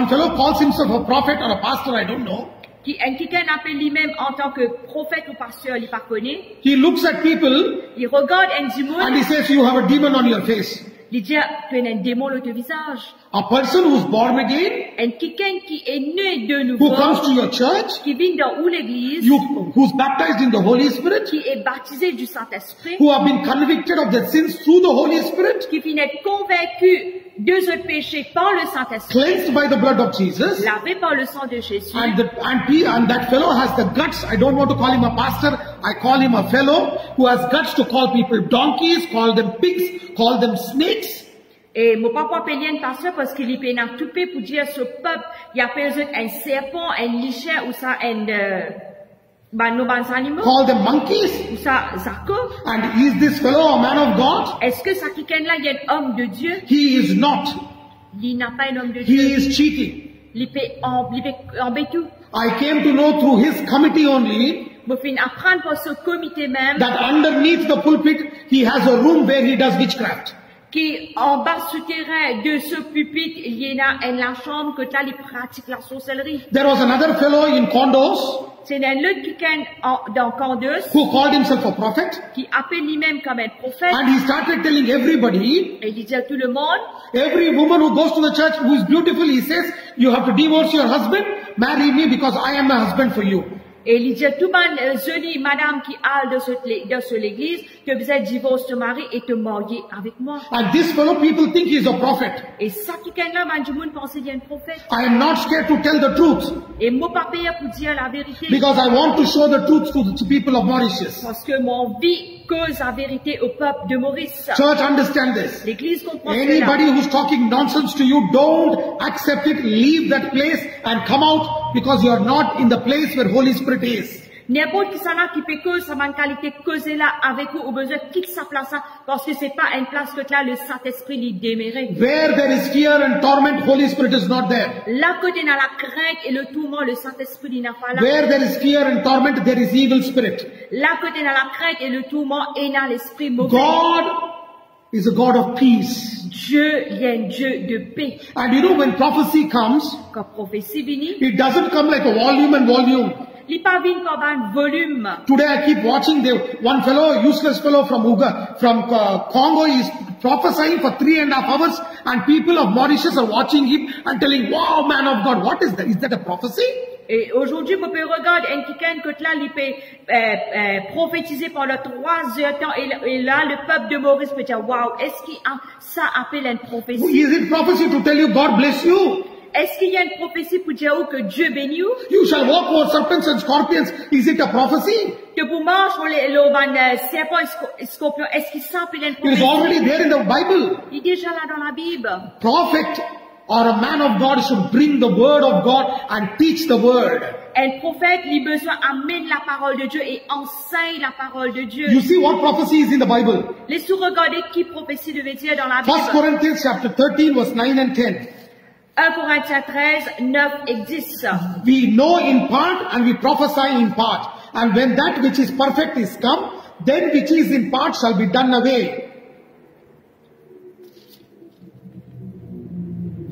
[SPEAKER 1] fellow calls himself a prophet or a pastor, I don't know.
[SPEAKER 2] qui quelqu'un appelle lui-même en tant que prophète ou pasteur, il pas connaît.
[SPEAKER 1] He looks at people
[SPEAKER 2] Il regarde un
[SPEAKER 1] and
[SPEAKER 2] démon,
[SPEAKER 1] he says, you have a demon on your face.
[SPEAKER 2] il dit, tu as un démon dans ton visage.
[SPEAKER 1] A person who's born again,
[SPEAKER 2] Un quelqu'un qui est né de
[SPEAKER 1] who
[SPEAKER 2] nouveau,
[SPEAKER 1] comes to your church,
[SPEAKER 2] qui vient dans où l'église,
[SPEAKER 1] who's baptized in the Holy Spirit,
[SPEAKER 2] qui est baptisé du Saint-Esprit,
[SPEAKER 1] who have been convicted of their sins through the Holy Spirit,
[SPEAKER 2] qui finit être convaincu de ce péché par le Saint-Esprit,
[SPEAKER 1] cleansed by the blood of Jesus,
[SPEAKER 2] lavé par le sang de Jésus.
[SPEAKER 1] and that fellow has the guts. I don't want to call him a pastor, I call him a fellow who has guts to call people donkeys, call them pigs, call them snakes.
[SPEAKER 2] Et mon papa appelait un pasteur parce qu'il est pénal tout peu pour dire ce peuple, il appelle un serpent, un lichet ou ça, nos animaux,
[SPEAKER 1] Call them monkeys.
[SPEAKER 2] ou ça, zako.
[SPEAKER 1] And is this fellow a man of God?
[SPEAKER 2] Est-ce que ça quelqu'un là, il est un homme de Dieu?
[SPEAKER 1] He is not.
[SPEAKER 2] Il n'a pas un homme de
[SPEAKER 1] He
[SPEAKER 2] Dieu.
[SPEAKER 1] is cheating.
[SPEAKER 2] Il peut embêter tout.
[SPEAKER 1] I came to know through his committee only
[SPEAKER 2] Moi, fin apprendre par ce comité même,
[SPEAKER 1] that underneath the pulpit he has a room where he does witchcraft.
[SPEAKER 2] qui en bas souterrain de ce pupitre, il y a la chambre que là, il pratique la sorcellerie.
[SPEAKER 1] There was another fellow in condos
[SPEAKER 2] C'est un autre quelqu'un dans Candace
[SPEAKER 1] who called himself a prophet,
[SPEAKER 2] qui appelle lui-même comme un prophète.
[SPEAKER 1] and he started telling everybody,
[SPEAKER 2] Et il dit à tout le monde,
[SPEAKER 1] every woman who goes to the church who is beautiful, he says, you have to divorce your husband, marry me because I am a husband for you.
[SPEAKER 2] et il dit à tout le monde, jolie madame qui a dans l'église, que vous êtes divorcé de mari et te marier avec moi.
[SPEAKER 1] And this fellow, people think he is a prophet.
[SPEAKER 2] Et ça, quelqu'un là, du monde pensait qu'il y a un prophète.
[SPEAKER 1] I am not scared to tell the truth
[SPEAKER 2] Et moi, pas payé pour dire la vérité.
[SPEAKER 1] because I want to show the truth to the people of Mauritius.
[SPEAKER 2] Parce que mon vie cause la vérité au peuple de Maurice.
[SPEAKER 1] Church, understand this.
[SPEAKER 2] L'église comprend cela.
[SPEAKER 1] Anybody who's talking nonsense to you, don't accept it, leave that place and come out because you are not in the place where Holy Spirit is.
[SPEAKER 2] N'importe qui ça là qui peut cause sa qualité causer là avec vous au besoin quitte sa place là parce que c'est pas une place que là le Saint-Esprit lui démérait.
[SPEAKER 1] Where there is fear and torment, Holy Spirit is not there.
[SPEAKER 2] Là côté dans la crainte et le tourment, le Saint-Esprit il n'a pas là.
[SPEAKER 1] Where there is fear and torment, there is evil spirit.
[SPEAKER 2] Là côté dans la crainte et le tourment et dans l'esprit mauvais.
[SPEAKER 1] God is a God of peace.
[SPEAKER 2] Dieu, il y a un Dieu de paix.
[SPEAKER 1] And you know when prophecy comes,
[SPEAKER 2] Quand prophétie vient,
[SPEAKER 1] it doesn't come like a volume and volume.
[SPEAKER 2] il pas vient comme un volume.
[SPEAKER 1] Today I keep watching one fellow, useless fellow from Congo is prophesying for 3.5 hours and people of Mauritius are watching him and telling, wow, man of God, what is that? Is that a prophecy?
[SPEAKER 2] Et aujourd'hui, vous pouvez regarder un quelqu'un que là, il peut prophétiser pendant 3 heures de temps et là, le peuple de Maurice peut dire, wow, est-ce qu'il a ça appelle une prophétie?
[SPEAKER 1] Is it prophecy to tell you God bless you?
[SPEAKER 2] Est-ce qu'il y a une prophétie pour dire que Dieu bénit vous?
[SPEAKER 1] You shall walk over serpents and scorpions. Is it a prophecy?
[SPEAKER 2] Que vous marchez sur les serpents et scorpions, est-ce qu'il s'appelle une
[SPEAKER 1] It is
[SPEAKER 2] prophétie?
[SPEAKER 1] already there in the Bible.
[SPEAKER 2] Il est déjà là dans la Bible.
[SPEAKER 1] Prophet or a man of God should bring the word of God and teach the word.
[SPEAKER 2] Un prophète, il a besoin d'amener la parole de Dieu et enseigne la parole de Dieu.
[SPEAKER 1] You see what prophecy is in the Bible.
[SPEAKER 2] Laissez-nous regarder qui prophétie devait dire dans la
[SPEAKER 1] 1
[SPEAKER 2] Bible.
[SPEAKER 1] Corinthians chapter 13 verse 9 and 10.
[SPEAKER 2] 1 Corinthiens 13, 9 et 10.
[SPEAKER 1] We know in part and we prophesy in part. And when that which is perfect is come, then which is in part shall be done away.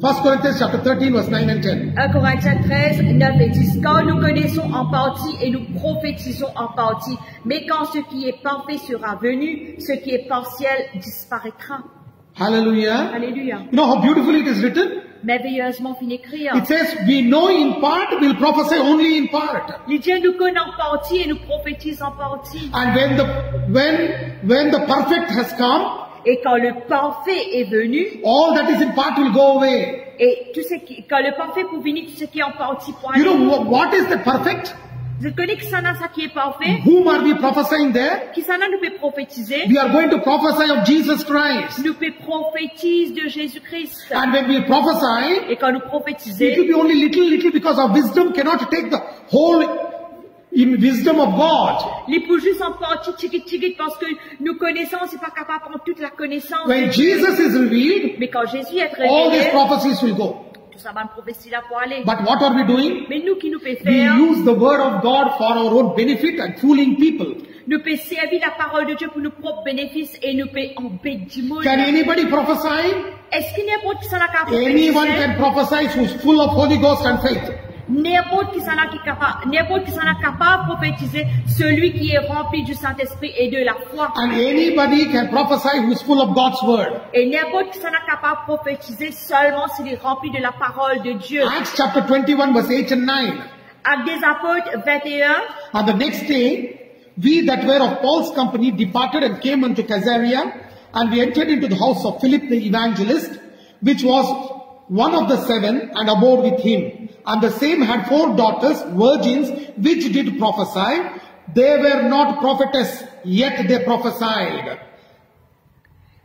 [SPEAKER 1] 1 Corinthians chapter 13 verse 9 and 10.
[SPEAKER 2] 1 Corinthiens 13, 9 et 10. Quand nous connaissons en partie et nous prophétisons en partie, mais quand ce qui est parfait sera venu, ce qui est partiel disparaîtra.
[SPEAKER 1] Hallelujah.
[SPEAKER 2] Alléluia.
[SPEAKER 1] You know how beautifully it is written?
[SPEAKER 2] Merveilleusement fin écrit.
[SPEAKER 1] It says, we know in part, we'll prophesy only in part.
[SPEAKER 2] Les dieux nous connaissent en partie et nous prophétisons en partie.
[SPEAKER 1] And when the perfect has come,
[SPEAKER 2] Et quand le parfait est venu,
[SPEAKER 1] all that is in part will go away.
[SPEAKER 2] et tout ce qui, quand le parfait pour venir, tout ce qui est en partie pour
[SPEAKER 1] You
[SPEAKER 2] aller.
[SPEAKER 1] know what is the perfect?
[SPEAKER 2] Vous connaissez qui sana ça qui est parfait?
[SPEAKER 1] Whom are we prophesying there?
[SPEAKER 2] Qui sana nous peut prophétiser?
[SPEAKER 1] We are going to prophesy of Jesus Christ.
[SPEAKER 2] Nous peut prophétiser de Jésus-Christ.
[SPEAKER 1] And when we prophesy,
[SPEAKER 2] Et quand nous
[SPEAKER 1] it
[SPEAKER 2] prophétiser,
[SPEAKER 1] will be only little because our wisdom cannot take the whole in wisdom of God.
[SPEAKER 2] les pour juste en partie tigit parce que nous connaissons, c'est pas capable de prendre toute la connaissance.
[SPEAKER 1] When Jesus is revealed,
[SPEAKER 2] Mais quand Jésus est
[SPEAKER 1] all these
[SPEAKER 2] révélé,
[SPEAKER 1] prophecies will go.
[SPEAKER 2] tout ça va me prophétie là pour aller.
[SPEAKER 1] But what are we doing?
[SPEAKER 2] Mais nous qui nous pouvons
[SPEAKER 1] We
[SPEAKER 2] faire,
[SPEAKER 1] use the word of God for our own benefit and fooling people.
[SPEAKER 2] nous pouvons servir la parole de Dieu pour nos propres bénéfices et nous pouvons embêter du monde.
[SPEAKER 1] Can anybody prophesy?
[SPEAKER 2] Est-ce qu'il n'y a pas qui s'en a capable
[SPEAKER 1] Anyone can prophesy who's full of Holy Ghost and faith.
[SPEAKER 2] N'importe qui s'en a capable de prophétiser celui qui est rempli du Saint-Esprit et de la foi.
[SPEAKER 1] And anybody can prophesy who's full of God's word.
[SPEAKER 2] Et n'importe qui s'en a capable de prophétiser seulement s'il est rempli de la parole de Dieu.
[SPEAKER 1] Acts chapter 21 verse 8 and 9.
[SPEAKER 2] Actes des Apôtres 21.
[SPEAKER 1] And the next day, we that were of Paul's company departed and came unto Caesarea, and we entered into the house of Philip the evangelist, which was one of the 7, and abode with him. And the same had 4 daughters, virgins, which did prophesy. They were not prophetess, yet they prophesied.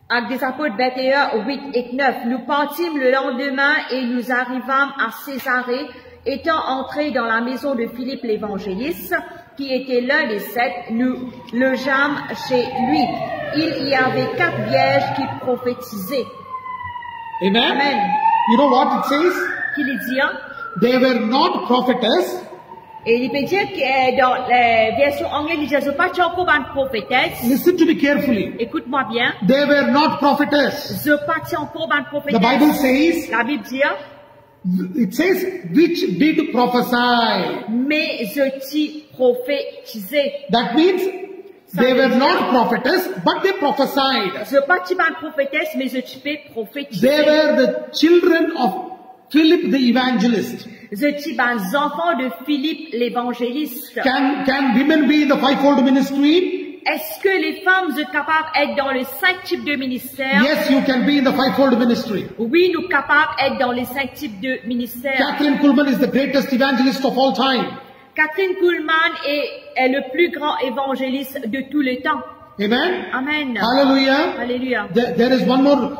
[SPEAKER 2] Actes des Apôtres 21, 8 et 9. Nous partîmes le lendemain et nous arrivâmes à Césarée, étant entrés dans la maison de Philippe l'évangéliste, qui était l'un des 7, nous logeâmes chez lui. Il y avait 4 vierges qui prophétisaient.
[SPEAKER 1] Amen?
[SPEAKER 2] Amen.
[SPEAKER 1] You know what it says?
[SPEAKER 2] Qui les dit, hein?
[SPEAKER 1] They were not prophetess,
[SPEAKER 2] Et il peut dire que dans la version anglaise, il dit, je ne pas encore une prophétesse.
[SPEAKER 1] listen to me carefully.
[SPEAKER 2] Écoute-moi bien.
[SPEAKER 1] They were not prophetess.
[SPEAKER 2] Je pas encore une
[SPEAKER 1] The
[SPEAKER 2] prophétesse.
[SPEAKER 1] Bible says,
[SPEAKER 2] La Bible dit,
[SPEAKER 1] it says, which did prophesy.
[SPEAKER 2] mais je t'y prophétisé.
[SPEAKER 1] That means they were not prophetess, but they prophesied.
[SPEAKER 2] Je pas une prophétesse, mais je t'y peux prophétiser.
[SPEAKER 1] They were the children of Philip the evangelist.
[SPEAKER 2] Je t'y des enfants de Philippe l'évangéliste.
[SPEAKER 1] Can women be in the fivefold ministry?
[SPEAKER 2] Est-ce que les femmes sont capables d'être dans les 5 types de ministères?
[SPEAKER 1] Yes, you can be in the fivefold ministry.
[SPEAKER 2] Oui, nous sommes capables d'être dans les 5 types de ministères.
[SPEAKER 1] Catherine Kuhlman is the greatest evangelist of all time.
[SPEAKER 2] Catherine Kuhlman est le plus grand évangéliste de tous les temps.
[SPEAKER 1] Amen.
[SPEAKER 2] Amen.
[SPEAKER 1] Hallelujah.
[SPEAKER 2] Alléluia.
[SPEAKER 1] There is one more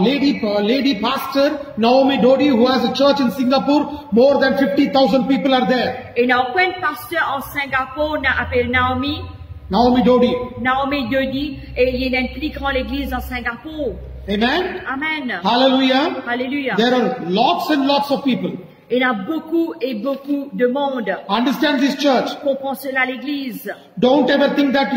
[SPEAKER 1] lady pastor, Naomi Dodi, who has a church in Singapore. More than 50,000 people are there.
[SPEAKER 2] Et il y a un pasteur en Singapour, qui s'appelle
[SPEAKER 1] Naomi Dodi.
[SPEAKER 2] Naomi Dodi, et il y a une plus grande église en Singapour.
[SPEAKER 1] Amen.
[SPEAKER 2] Amen.
[SPEAKER 1] Hallelujah.
[SPEAKER 2] Alléluia.
[SPEAKER 1] There are lots and lots of people.
[SPEAKER 2] Il y a beaucoup et beaucoup de monde.
[SPEAKER 1] Understand this church.
[SPEAKER 2] Comprends cela à l'église.
[SPEAKER 1] Don't ever think that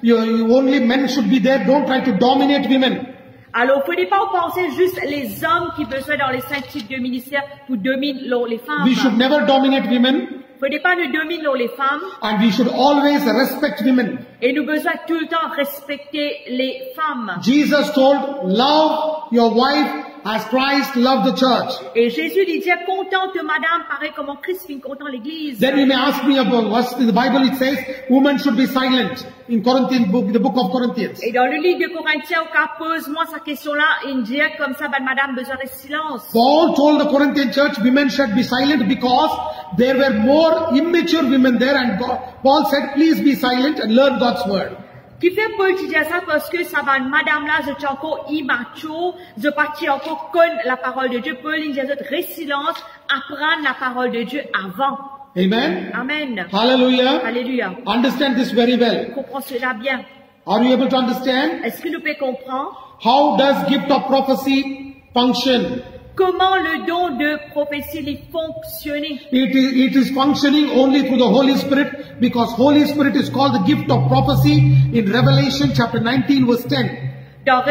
[SPEAKER 1] you only men should be there. Don't try to dominate women.
[SPEAKER 2] Alors, il ne faut pas penser juste les hommes qui besoin dans les 5 types de ministères pour dominer les femmes.
[SPEAKER 1] We should never dominate women,
[SPEAKER 2] Il ne faut pas nous dominer les femmes.
[SPEAKER 1] and we should always respect women.
[SPEAKER 2] Et nous besoin tout le temps respecter les femmes.
[SPEAKER 1] Jesus told, love your wife as Christ loved the church.
[SPEAKER 2] Et Jésus lui dit, contente madame, pareil comme Christ finit content l'église.
[SPEAKER 1] Then you may ask me about what in the Bible it says, women should be silent in Corinthians book, the book of Corinthians.
[SPEAKER 2] Et dans le livre de Corinthiens, au cas pose-moi sa question-là, il dit comme ça, madame, besoin de silence.
[SPEAKER 1] Paul told the Corinthian church women should be silent because there were more immature women there, and Paul said, please be silent and learn God's word.
[SPEAKER 2] Qui fait Paul qui dit ça parce que ça va, madame là, je suis encore immature, je partis encore connaître la parole de Dieu. Paul il dit, résilience, apprendre la parole de Dieu avant.
[SPEAKER 1] Amen.
[SPEAKER 2] Amen.
[SPEAKER 1] Hallelujah.
[SPEAKER 2] Alléluia.
[SPEAKER 1] Understand this very well.
[SPEAKER 2] Comprends cela bien.
[SPEAKER 1] Are you able to understand?
[SPEAKER 2] Est-ce que nous pouvons comprendre?
[SPEAKER 1] How does gift of prophecy function?
[SPEAKER 2] Comment le don de prophétie il fonctionne?
[SPEAKER 1] It is functioning only through the Holy Spirit, because Holy Spirit is called the gift of prophecy in Revelation chapter 19 verse 10.
[SPEAKER 2] Dans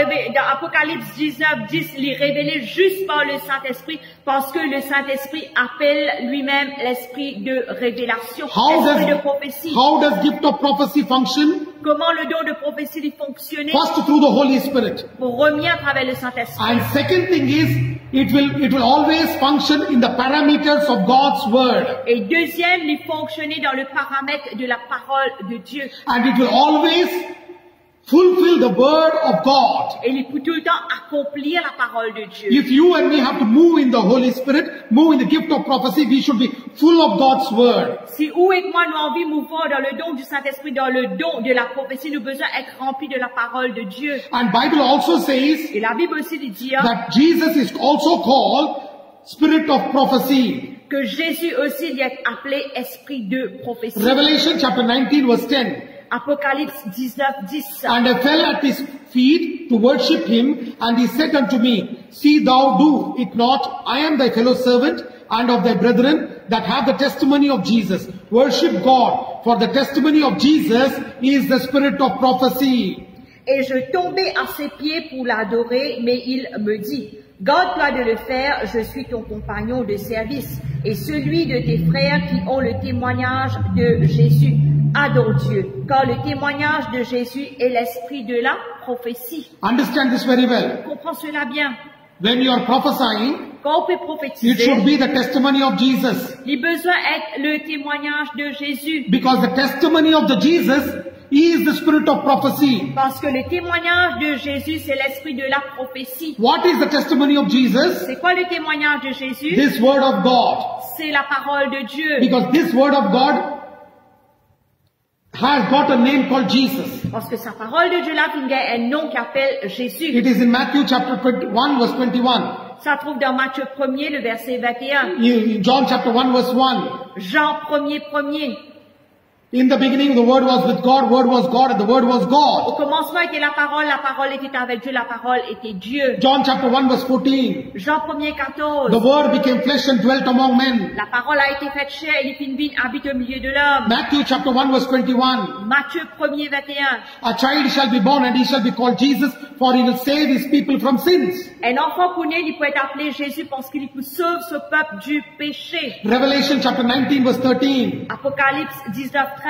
[SPEAKER 2] Apocalypse 19, 10, il est révélé juste par le Saint-Esprit, parce que le Saint-Esprit appelle lui-même l'esprit de révélation, l'esprit de prophétie.
[SPEAKER 1] How does gift of prophecy function?
[SPEAKER 2] Comment le don de prophétie il fonctionne?
[SPEAKER 1] First, through the Holy Spirit.
[SPEAKER 2] Pour revenir à travers le Saint-Esprit.
[SPEAKER 1] And second thing is, it will always function in the parameters of God's word.
[SPEAKER 2] Et deuxième, il fonctionne dans le paramètre de la parole de Dieu.
[SPEAKER 1] And it will always fulfill the word of God.
[SPEAKER 2] Et il peut tout le temps accomplir la parole de Dieu.
[SPEAKER 1] If you and me have to move in the Holy Spirit, move in the gift of prophecy, we should be full of God's word.
[SPEAKER 2] Si vous et moi nous envie de mouvoir dans le don du Saint-Esprit, dans le don de la prophétie, nous avons besoin d'être remplis de la parole de Dieu.
[SPEAKER 1] And Bible also says
[SPEAKER 2] Et la Bible aussi dit
[SPEAKER 1] that Jesus is also called Spirit of Prophecy.
[SPEAKER 2] que Jésus aussi il est appelé esprit de prophétie.
[SPEAKER 1] Revelation chapter 19 verse 10.
[SPEAKER 2] Apocalypse 19:10.
[SPEAKER 1] And I fell at his feet to worship him, and he said unto me, See thou do it not, I am thy fellow servant and of thy brethren that have the testimony of Jesus. Worship God, for the testimony of Jesus is the spirit of prophecy.
[SPEAKER 2] Et je tombai à ses pieds pour l'adorer, mais il me dit, garde-toi de le faire, je suis ton compagnon de service et celui de tes frères qui ont le témoignage de Jésus. Adore Dieu, car le témoignage de Jésus est l'esprit de la prophétie.
[SPEAKER 1] Understand this very well.
[SPEAKER 2] Comprends cela bien.
[SPEAKER 1] When you are prophesying,
[SPEAKER 2] Quand on peut
[SPEAKER 1] it
[SPEAKER 2] prophétiser,
[SPEAKER 1] should be the testimony of Jesus.
[SPEAKER 2] il besoin être le témoignage de Jésus.
[SPEAKER 1] Because the testimony of the Jesus is the spirit of prophecy.
[SPEAKER 2] Parce que le témoignage de Jésus, c'est l'esprit de la prophétie.
[SPEAKER 1] What is the testimony of Jesus?
[SPEAKER 2] C'est quoi le témoignage de Jésus?
[SPEAKER 1] This word of God.
[SPEAKER 2] C'est la parole de Dieu.
[SPEAKER 1] Because this word of God has got a name called Jesus.
[SPEAKER 2] Parce que sa parole de Dieu là, il y a un nom qui appelle Jésus.
[SPEAKER 1] It is in Matthew chapter 21 verse 21.
[SPEAKER 2] Ça trouve dans Matthieu 1er, le verset 21.
[SPEAKER 1] In John chapter 1 verse 1.
[SPEAKER 2] Jean 1er.
[SPEAKER 1] In the beginning the word was with God, word was God, and the word was
[SPEAKER 2] Au
[SPEAKER 1] God.
[SPEAKER 2] commencement était la parole était avec Dieu, la parole était Dieu.
[SPEAKER 1] John chapter 1 verse 14.
[SPEAKER 2] Jean 1er, 14.
[SPEAKER 1] The word became flesh and dwelt among men.
[SPEAKER 2] La parole a été faite chair et les vie habite au milieu de l'homme.
[SPEAKER 1] Matthew chapter 1 verse 21.
[SPEAKER 2] Matthieu 1er, 21.
[SPEAKER 1] A child shall be born and he shall be called Jesus, for he will save his people from sins.
[SPEAKER 2] Un enfant pour naître, il peut être appelé Jésus parce qu'il peut sauver ce peuple du péché.
[SPEAKER 1] Revelation chapter 19 verse 13.
[SPEAKER 2] Apocalypse 19, 13.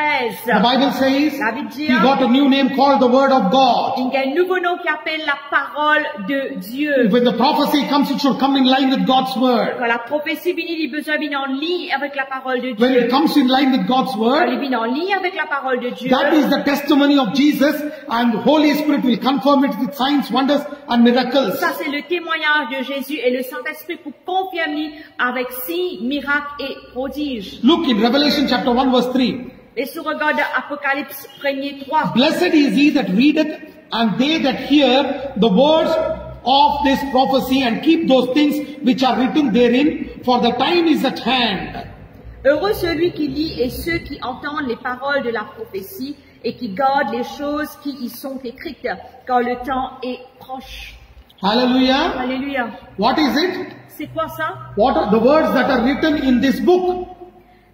[SPEAKER 1] The Bible says
[SPEAKER 2] La Bible dit,
[SPEAKER 1] he got a new name called the word of God.
[SPEAKER 2] il y a un nouveau nom qui appelle la parole de Dieu.
[SPEAKER 1] When the prophecy comes, it should come in line with God's word.
[SPEAKER 2] Quand la prophétie vient, il a besoin de en ligne avec la parole de
[SPEAKER 1] When
[SPEAKER 2] Dieu.
[SPEAKER 1] it comes in line with God's
[SPEAKER 2] Quand
[SPEAKER 1] word,
[SPEAKER 2] il vient en ligne avec la parole de Dieu,
[SPEAKER 1] that is the testimony of Jesus, and the Holy Spirit will confirm it with signs, wonders, and miracles.
[SPEAKER 2] ça c'est le témoignage de Jésus et le Saint-Esprit pour confirmer avec signes, miracles et prodiges.
[SPEAKER 1] Look in Revelation chapter 1 verse 3.
[SPEAKER 2] Et si on regarde Apocalypse 1er 3,
[SPEAKER 1] Blessed is he that readeth, and they that hear the words of this prophecy, and keep those things which are written therein, for the time is at hand.
[SPEAKER 2] heureux celui qui lit et ceux qui entendent les paroles de la prophétie et qui gardent les choses qui y sont écrites, car le temps est proche.
[SPEAKER 1] Hallelujah.
[SPEAKER 2] Alléluia.
[SPEAKER 1] What is it?
[SPEAKER 2] C'est quoi ça?
[SPEAKER 1] What are the words that are written in this book?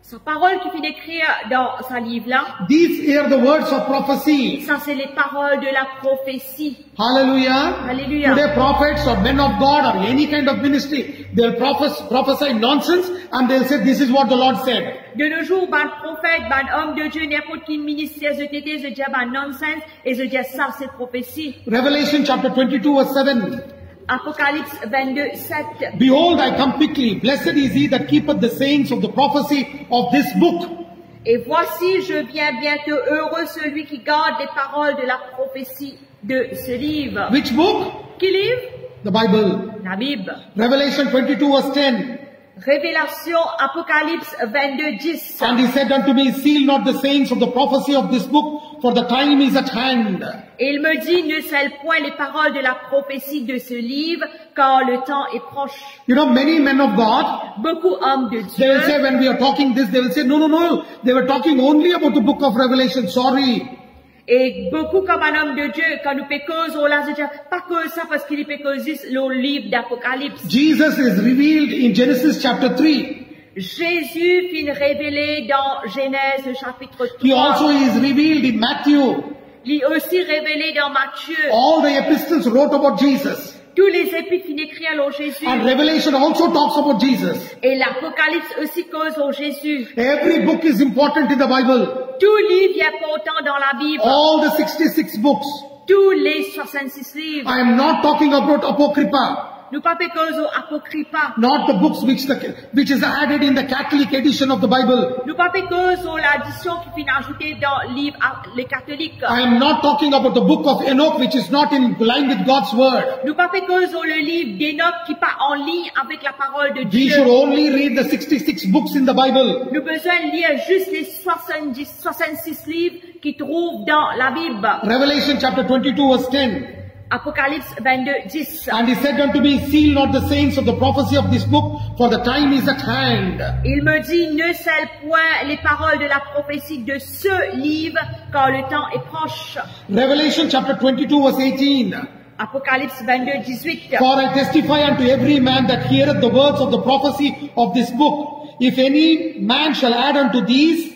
[SPEAKER 2] Sa parole qui fait d'écrire dans sa livre là,
[SPEAKER 1] These are the words of prophecy.
[SPEAKER 2] ça c'est les paroles de la prophétie.
[SPEAKER 1] Hallelujah.
[SPEAKER 2] Alléluia.
[SPEAKER 1] Today prophets or men of God or any kind of ministry, they'll prophesy nonsense and they'll say this is what the Lord said.
[SPEAKER 2] De nos jours, ban prophète, ban homme de Dieu, n'importe qui ministère de tété, je dis ban nonsense et je dis ça c'est prophétie.
[SPEAKER 1] Revelation chapter 22 verse 7.
[SPEAKER 2] Apocalypse 22, 7.
[SPEAKER 1] Behold, I come quickly. Blessed is he that keepeth the sayings of the prophecy of this book.
[SPEAKER 2] Et voici, je viens bientôt, heureux celui qui garde les paroles de la prophétie de ce livre.
[SPEAKER 1] Which book?
[SPEAKER 2] Quel livre?
[SPEAKER 1] The Bible.
[SPEAKER 2] La Bible.
[SPEAKER 1] Revelation 22 verse 10.
[SPEAKER 2] Révélation, Apocalypse 22, 10.
[SPEAKER 1] And he said unto me, seal not the sayings of the prophecy of this book, for the time is at hand.
[SPEAKER 2] Et il me dit, ne scelle point les paroles de la prophétie de ce livre, car le temps est proche.
[SPEAKER 1] You know, many men of God,
[SPEAKER 2] Beaucoup hommes de
[SPEAKER 1] they will
[SPEAKER 2] Dieu,
[SPEAKER 1] say when we are talking this, they will say, no. They were talking only about the book of Revelation. Sorry.
[SPEAKER 2] et beaucoup comme un homme de Dieu, quand nous pécons, on l'a dit, pas que ça parce qu'il est pécosiste, le livre d'Apocalypse.
[SPEAKER 1] Jesus is revealed in Genesis chapter 3.
[SPEAKER 2] Jésus finit révélé dans Genèse chapitre
[SPEAKER 1] He
[SPEAKER 2] 3.
[SPEAKER 1] also is revealed in Matthew.
[SPEAKER 2] Il est aussi révélé dans Matthieu.
[SPEAKER 1] All the epistles wrote about Jesus.
[SPEAKER 2] Tous les épîtres finissent écrits à Jésus.
[SPEAKER 1] And Revelation also talks about Jesus.
[SPEAKER 2] Et l'Apocalypse aussi cause au Jésus.
[SPEAKER 1] Every book is important in the Bible.
[SPEAKER 2] Tout livre est important dans la Bible.
[SPEAKER 1] All the 66 books.
[SPEAKER 2] Tous les 66 livres.
[SPEAKER 1] I am not talking about Apocrypha.
[SPEAKER 2] Nous pas pécoso apocrypha.
[SPEAKER 1] not the books which is added in the Catholic edition of the Bible.
[SPEAKER 2] Nous pas pécoso l'addition qui finit ajoutée dans le livre les catholiques.
[SPEAKER 1] I am not talking about the book of Enoch, which is not in line with God's word.
[SPEAKER 2] Nous pas pécoso le livre d'Enoch qui pas en ligne avec la parole de
[SPEAKER 1] We
[SPEAKER 2] Dieu.
[SPEAKER 1] should only read the 66 books in the Bible.
[SPEAKER 2] Nous besoin de lire juste les 66 livres qui trouvent dans la Bible.
[SPEAKER 1] Revelation chapter 22 verse 10.
[SPEAKER 2] Apocalypse 22, 10.
[SPEAKER 1] And he said unto me, seal not the saints of the prophecy of this book, for the time is at hand.
[SPEAKER 2] Il me dit, ne scelle point les paroles de la prophétie de ce livre, car le temps est proche.
[SPEAKER 1] Revelation chapter 22 verse 18.
[SPEAKER 2] Apocalypse 22, 18.
[SPEAKER 1] For I testify unto every man that heareth the words of the prophecy of this book. If any man shall add unto these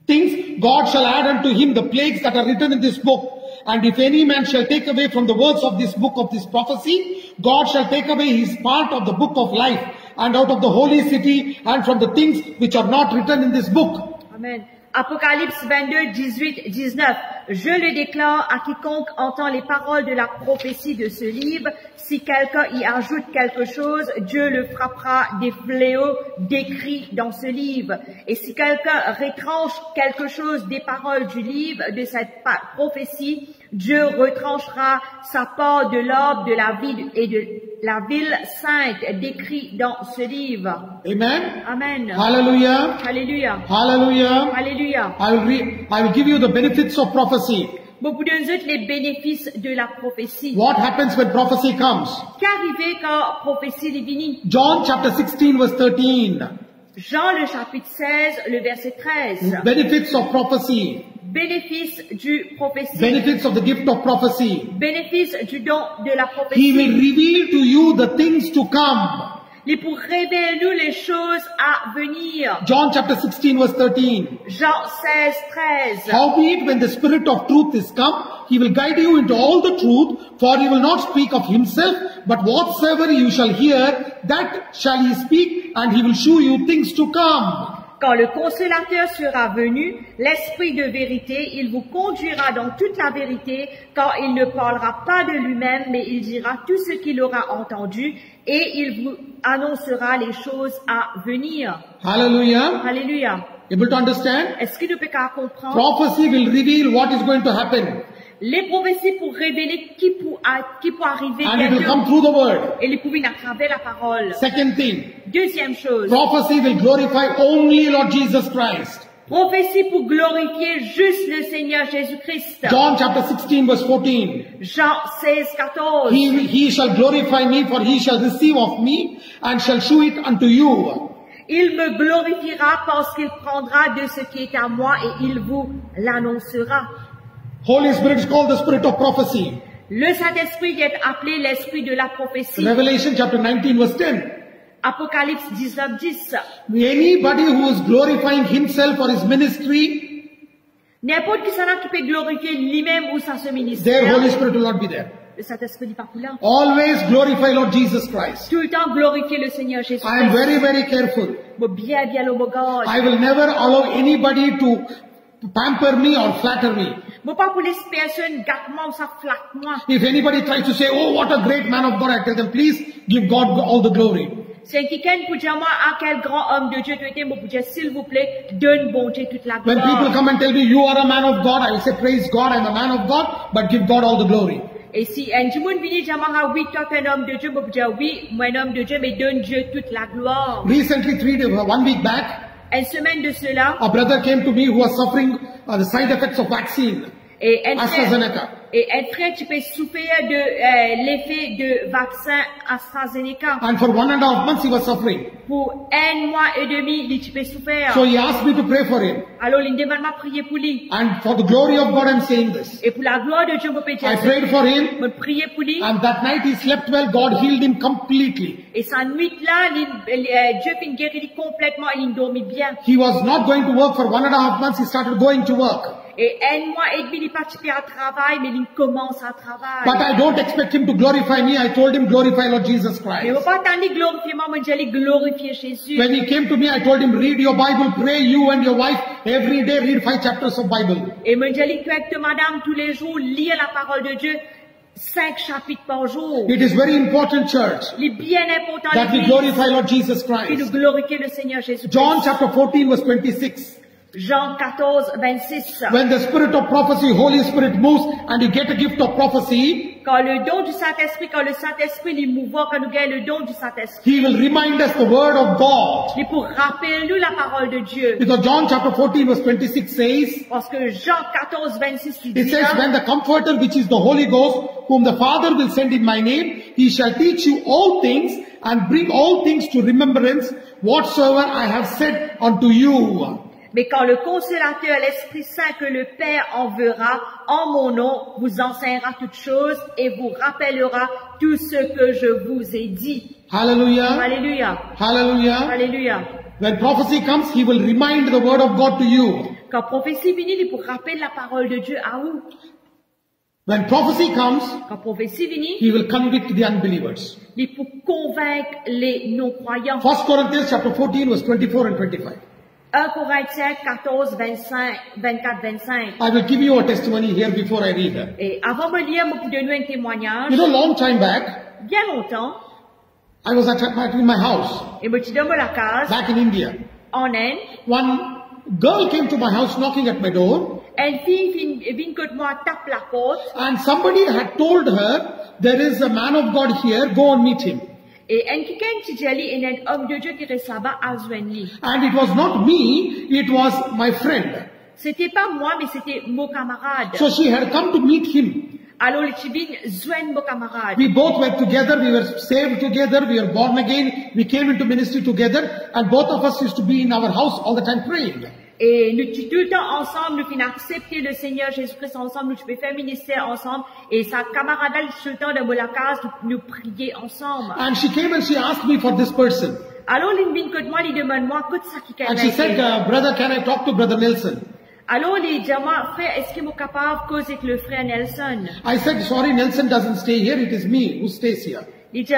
[SPEAKER 1] things, God shall add unto him the plagues that are written in this book. And if any man shall take away from the words of this book of this prophecy, God shall take away his part of the book of life, and out of the holy city, and from the things which are not written in this book.
[SPEAKER 2] Amen. Apocalypse 22, 18, 19. Je le déclare à quiconque entend les paroles de la prophétie de ce livre. Si quelqu'un y ajoute quelque chose, Dieu le frappera des fléaux décrits dans ce livre. Et si quelqu'un retranche quelque chose des paroles du livre de cette prophétie, Dieu retranchera sa part de l'ordre de la ville et de la ville sainte décrit dans ce livre.
[SPEAKER 1] Amen.
[SPEAKER 2] Amen.
[SPEAKER 1] Hallelujah.
[SPEAKER 2] Alléluia.
[SPEAKER 1] Hallelujah.
[SPEAKER 2] Alléluia.
[SPEAKER 1] I will give you the benefits of prophecy.
[SPEAKER 2] Beaucoup de autres les bénéfices de la prophétie.
[SPEAKER 1] What happens when prophecy comes?
[SPEAKER 2] Qu'arrivait quand prophétie est venue?
[SPEAKER 1] John chapter 16 verse 13.
[SPEAKER 2] Jean le chapitre 16, le verset 13.
[SPEAKER 1] Benefits of prophecy.
[SPEAKER 2] Bénéfice du prophétie.
[SPEAKER 1] Benefits of the gift of prophecy.
[SPEAKER 2] Bénéfice du don de la
[SPEAKER 1] He
[SPEAKER 2] prophétie.
[SPEAKER 1] will reveal to you the things to come.
[SPEAKER 2] Il pour révéler nous les choses à venir.
[SPEAKER 1] John chapter 16 verse 13.
[SPEAKER 2] Jean 16, 13.
[SPEAKER 1] Howbeit when the Spirit of truth is come, he will guide you into all the truth, for he will not speak of himself, but whatsoever you shall hear, that shall he speak, and he will shew you things to come.
[SPEAKER 2] Quand le consolateur sera venu, l'Esprit de vérité, il vous conduira dans toute la vérité, car il ne parlera pas de lui-même, mais il dira tout ce qu'il aura entendu, et il vous annoncera les choses à venir.
[SPEAKER 1] Hallelujah.
[SPEAKER 2] Alléluia.
[SPEAKER 1] Able to understand?
[SPEAKER 2] Est-ce que nous pouvons comprendre?
[SPEAKER 1] Prophecy will reveal what is going to happen,
[SPEAKER 2] Les prophéties pour révéler qui peut arriver
[SPEAKER 1] and it will
[SPEAKER 2] bientôt,
[SPEAKER 1] come through the word.
[SPEAKER 2] et les pouvons à travers la parole.
[SPEAKER 1] Second thing,
[SPEAKER 2] Deuxième chose,
[SPEAKER 1] prophecy will glorify only Lord Jesus Christ.
[SPEAKER 2] prophétie pour glorifier juste le Seigneur Jésus-Christ.
[SPEAKER 1] John chapter 16 verse 14.
[SPEAKER 2] Jean 16, 14.
[SPEAKER 1] He shall glorify me, for he shall receive of me, and shall shew it unto you.
[SPEAKER 2] Il me glorifiera parce qu'il prendra de ce qui est à moi et il vous l'annoncera.
[SPEAKER 1] Holy Spirit is called the Spirit of prophecy.
[SPEAKER 2] Le Saint-Esprit est appelé l'Esprit de la prophétie.
[SPEAKER 1] Revelation chapter 19 verse 10.
[SPEAKER 2] Apocalypse 19, 10.
[SPEAKER 1] Anybody who is glorifying himself or his ministry,
[SPEAKER 2] N'importe qui s'en a qui peut glorifier lui-même ou sans ce
[SPEAKER 1] their
[SPEAKER 2] ministère,
[SPEAKER 1] Holy Spirit will not be there.
[SPEAKER 2] le Saint-Esprit n'est pas là.
[SPEAKER 1] Always glorify Lord Jesus Christ.
[SPEAKER 2] Tout le temps glorifier le Seigneur
[SPEAKER 1] I am
[SPEAKER 2] Jésus-Christ.
[SPEAKER 1] very, very careful.
[SPEAKER 2] Bien, bien, le mot God.
[SPEAKER 1] I will never allow anybody to pamper me or flatter me.
[SPEAKER 2] Bon, pas pour les personnes, gâte-moi ou ça flatte-moi.
[SPEAKER 1] If anybody tries to say, oh, what a great man of God, I tell them, please give God all the glory.
[SPEAKER 2] C'est quelqu'un pour dire moi, ah, quel grand homme de Dieu tu étais, moi, pour dire, s'il vous plaît, donne bon Dieu toute la
[SPEAKER 1] When people
[SPEAKER 2] gloire.
[SPEAKER 1] come and tell me, you are a man of God, I will say, praise God, I'm a man of God, but give God all the glory.
[SPEAKER 2] Et si un du monde vient dire, ah, oui, toi, tu es un homme de Dieu, moi, pour dire, oui, moi, un homme de Dieu, mais donne Dieu toute la gloire.
[SPEAKER 1] Recently, 1 week back,
[SPEAKER 2] Une semaine de cela,
[SPEAKER 1] a brother came to me who was suffering the side effects of vaccine,
[SPEAKER 2] et un frère,
[SPEAKER 1] AstraZeneca.
[SPEAKER 2] et un frère, tu peux souffrir de l'effet de vaccin AstraZeneca.
[SPEAKER 1] And for 1.5 months he was suffering.
[SPEAKER 2] Pour un mois et demi, tu peux souffrir.
[SPEAKER 1] So he asked me to pray for him.
[SPEAKER 2] Alors, il demande m'a prier pour lui.
[SPEAKER 1] And for the glory of God I'm saying this.
[SPEAKER 2] Et pour la gloire de Dieu, je peux dire,
[SPEAKER 1] I prayed for him,
[SPEAKER 2] me prier pour lui.
[SPEAKER 1] and that night he slept well, God healed him completely.
[SPEAKER 2] Et sa nuit-là, Dieu fait guérir complètement et il dormit bien.
[SPEAKER 1] He was not going to work for 1.5 months, he started going to work.
[SPEAKER 2] Et un mois et demi, il participait à travail, mais il commence à travailler.
[SPEAKER 1] But I don't expect him to glorify me. I told him glorify Lord Jesus
[SPEAKER 2] Mais
[SPEAKER 1] Christ.
[SPEAKER 2] on va pas attendre glorifier moi, mais j'allais glorifier Jésus.
[SPEAKER 1] When he came to me, I told him read your Bible, pray you and your wife every day, read 5 chapters of Bible.
[SPEAKER 2] Et moi, j'allais que madame tous les jours lire la parole de Dieu. 5 chapitres par jour.
[SPEAKER 1] It is very important, church,
[SPEAKER 2] Il est bien important
[SPEAKER 1] that we
[SPEAKER 2] l'Église
[SPEAKER 1] glorify Lord Jesus
[SPEAKER 2] que nous
[SPEAKER 1] Christ.
[SPEAKER 2] glorifions le Seigneur Jésus-Christ.
[SPEAKER 1] John chapter 14 verse 26.
[SPEAKER 2] Jean 14, 26.
[SPEAKER 1] When the spirit of prophecy, Holy Spirit moves and you get a gift of prophecy,
[SPEAKER 2] Quand le don du Saint-Esprit, quand le Saint-Esprit est mouvant, quand nous gagnons le don du Saint-Esprit,
[SPEAKER 1] He will remind us the word of God.
[SPEAKER 2] c'est pour rappeler nous la parole de Dieu.
[SPEAKER 1] Because John chapter 14 verse 26 says,
[SPEAKER 2] Parce que Jean 14, 26, il
[SPEAKER 1] it
[SPEAKER 2] dit
[SPEAKER 1] says,
[SPEAKER 2] là,
[SPEAKER 1] when the Comforter, which is the Holy Ghost, whom the Father will send in my name, He shall teach you all things and bring all things to remembrance whatsoever I have said unto you.
[SPEAKER 2] mais quand le consolateur, l'Esprit Saint que le Père enverra en mon nom, vous enseignera toutes choses et vous rappellera tout ce que je vous ai dit.
[SPEAKER 1] Hallelujah.
[SPEAKER 2] Alléluia.
[SPEAKER 1] Hallelujah.
[SPEAKER 2] Alléluia.
[SPEAKER 1] When prophecy comes, He will remind the word of God to you.
[SPEAKER 2] Quand prophétie finit, il est pour rappeler la parole de Dieu à vous.
[SPEAKER 1] When prophecy comes,
[SPEAKER 2] Quand prophétie finit,
[SPEAKER 1] He will convict the unbelievers.
[SPEAKER 2] il est pour convaincre les non-croyants.
[SPEAKER 1] 1 Corinthians chapter 14 verse 24 and 25.
[SPEAKER 2] 1 Corinthiens 14, 25, 24, 25.
[SPEAKER 1] I will give you a testimony here before I read.
[SPEAKER 2] Et avant de lire, je vous donne un témoignage.
[SPEAKER 1] You know, long time back,
[SPEAKER 2] Bien longtemps,
[SPEAKER 1] I was in my house
[SPEAKER 2] et je suis dans la case,
[SPEAKER 1] back in India.
[SPEAKER 2] en Inde.
[SPEAKER 1] One girl came to my house knocking at my door,
[SPEAKER 2] Une fille vient que moi tape la porte.
[SPEAKER 1] and somebody had told her, there is a man of God here, go and meet him.
[SPEAKER 2] Et quelqu'un qui dit, il y a un homme de Dieu qui reste là-bas à Zwenli.
[SPEAKER 1] And it was not me, it was my friend.
[SPEAKER 2] C'était pas moi, mais c'était mon camarade.
[SPEAKER 1] So she had come to meet him.
[SPEAKER 2] Alors, le chibin Zwen, mon camarade.
[SPEAKER 1] We both were together, we were saved together, we were born again, we came into ministry together, and both of us used to be in our house all the time praying.
[SPEAKER 2] Et nous étions tout le temps ensemble, nous finissons accepter le Seigneur Jésus-Christ ensemble, nous pouvons faire ministère ensemble, et sa camarade, tout le temps dans la case, nous prier ensemble.
[SPEAKER 1] And she came and she asked me for this person.
[SPEAKER 2] Alors, l'une que moi, il demande-moi, que ça qui
[SPEAKER 1] And she said, brother, can I talk to Brother Nelson?
[SPEAKER 2] Alors, il dit, moi, frère, est-ce qu'il est capable de causer avec le frère Nelson?
[SPEAKER 1] I said, sorry, Nelson doesn't stay here, it is me who stays here.
[SPEAKER 2] Il dit,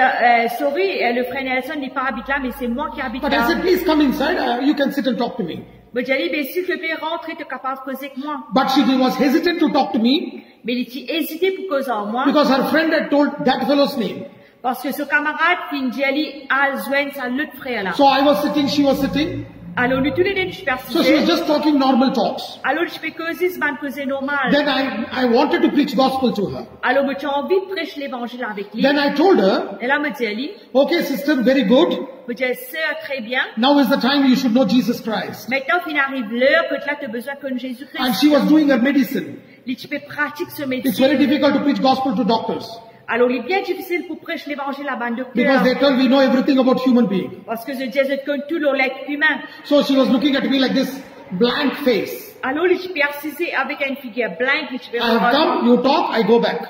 [SPEAKER 2] sorry, le frère Nelson n'est pas habité là, mais c'est moi qui habite
[SPEAKER 1] But I
[SPEAKER 2] là.
[SPEAKER 1] said, please come inside, you can sit and talk to me.
[SPEAKER 2] Mais j'ai dit, ben, s'il te plaît, rentre, tu es capable de causer avec moi.
[SPEAKER 1] But she was hesitant to talk to me
[SPEAKER 2] Mais il a hésité pour causer en moi,
[SPEAKER 1] because her friend had told that fellow's name.
[SPEAKER 2] parce que ce camarade, Finjali, a joint sa l'autre frère là.
[SPEAKER 1] So I was sitting, she was sitting.
[SPEAKER 2] Alors, nous tous les deux, je
[SPEAKER 1] So she was
[SPEAKER 2] persistais.
[SPEAKER 1] just talking normal talks.
[SPEAKER 2] Alors, je fais causer, c'est pas causer normal.
[SPEAKER 1] Then I wanted to preach gospel to her.
[SPEAKER 2] Alors, j'ai envie de prêcher l'évangile avec lui.
[SPEAKER 1] Then I told her,
[SPEAKER 2] Et là, me dit, Ali,
[SPEAKER 1] okay sister, very good.
[SPEAKER 2] me dit, sœur, très bien.
[SPEAKER 1] Now is the time you should know Jesus Christ.
[SPEAKER 2] Maintenant, il arrive l'heure que là, tu as besoin de connaître
[SPEAKER 1] And
[SPEAKER 2] Jésus-Christ.
[SPEAKER 1] she was doing her medicine.
[SPEAKER 2] Tu peux pratiquer ce
[SPEAKER 1] It's very
[SPEAKER 2] métier.
[SPEAKER 1] difficult to preach gospel to doctors
[SPEAKER 2] Alors, il est bien difficile pour prêcher l'évangile à bande
[SPEAKER 1] because
[SPEAKER 2] docteur.
[SPEAKER 1] they tell we know everything about human being.
[SPEAKER 2] Parce que je dis, je connais tout l'être humain.
[SPEAKER 1] So she was looking at me like this, blank face.
[SPEAKER 2] Alors, je persistais avec une figure blanche, je peux
[SPEAKER 1] I have come, you talk, I go back.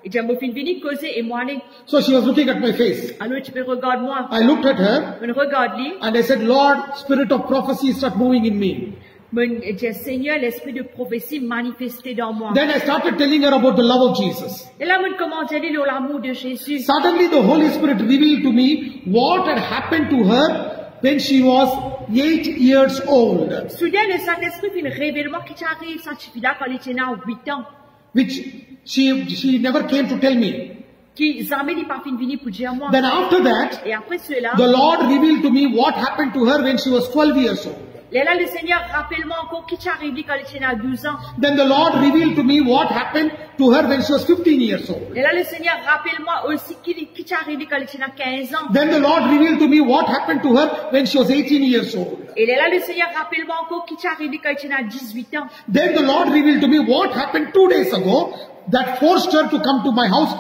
[SPEAKER 2] Et j'ai mon fils venu causer et moi aller.
[SPEAKER 1] So she was looking at my face.
[SPEAKER 2] Alors, tu peux regarder moi.
[SPEAKER 1] I looked at her
[SPEAKER 2] Je regarde lui.
[SPEAKER 1] and I said, Lord, spirit of prophecy start moving in me.
[SPEAKER 2] Je dis, Seigneur, l'esprit de prophétie manifesté dans moi.
[SPEAKER 1] Then I started telling her about the love of Jesus.
[SPEAKER 2] Et là, je commence à dire l'amour de Jésus.
[SPEAKER 1] Suddenly the Holy Spirit revealed to me what had happened to her when she was 8 years old,
[SPEAKER 2] Soudain, le Saint-Esprit fait un révélement qui t'arrive, ça suffit là quand il était là 8 ans.
[SPEAKER 1] which she never came to tell me.
[SPEAKER 2] Qui jamais n'est pas fini pour dire moi.
[SPEAKER 1] Then after that,
[SPEAKER 2] Et après cela,
[SPEAKER 1] the Lord revealed to me what happened to her when she was 12 years old.
[SPEAKER 2] et là, le Seigneur, rappelle-moi encore qui t'arrive quand il était là 12 ans.
[SPEAKER 1] Then the Lord revealed to me what happened to her when she was 15 years old.
[SPEAKER 2] Et là, le Seigneur, rappelle-moi aussi qui t'arrive quand il était là 15 ans.
[SPEAKER 1] Then the Lord revealed to me what happened to her when she was 18 years old.
[SPEAKER 2] Et là, le Seigneur, rappelle-moi encore qui t'arrive quand il était là 18 ans.
[SPEAKER 1] Then the Lord revealed to me what happened 2 days ago that forced her to come to my house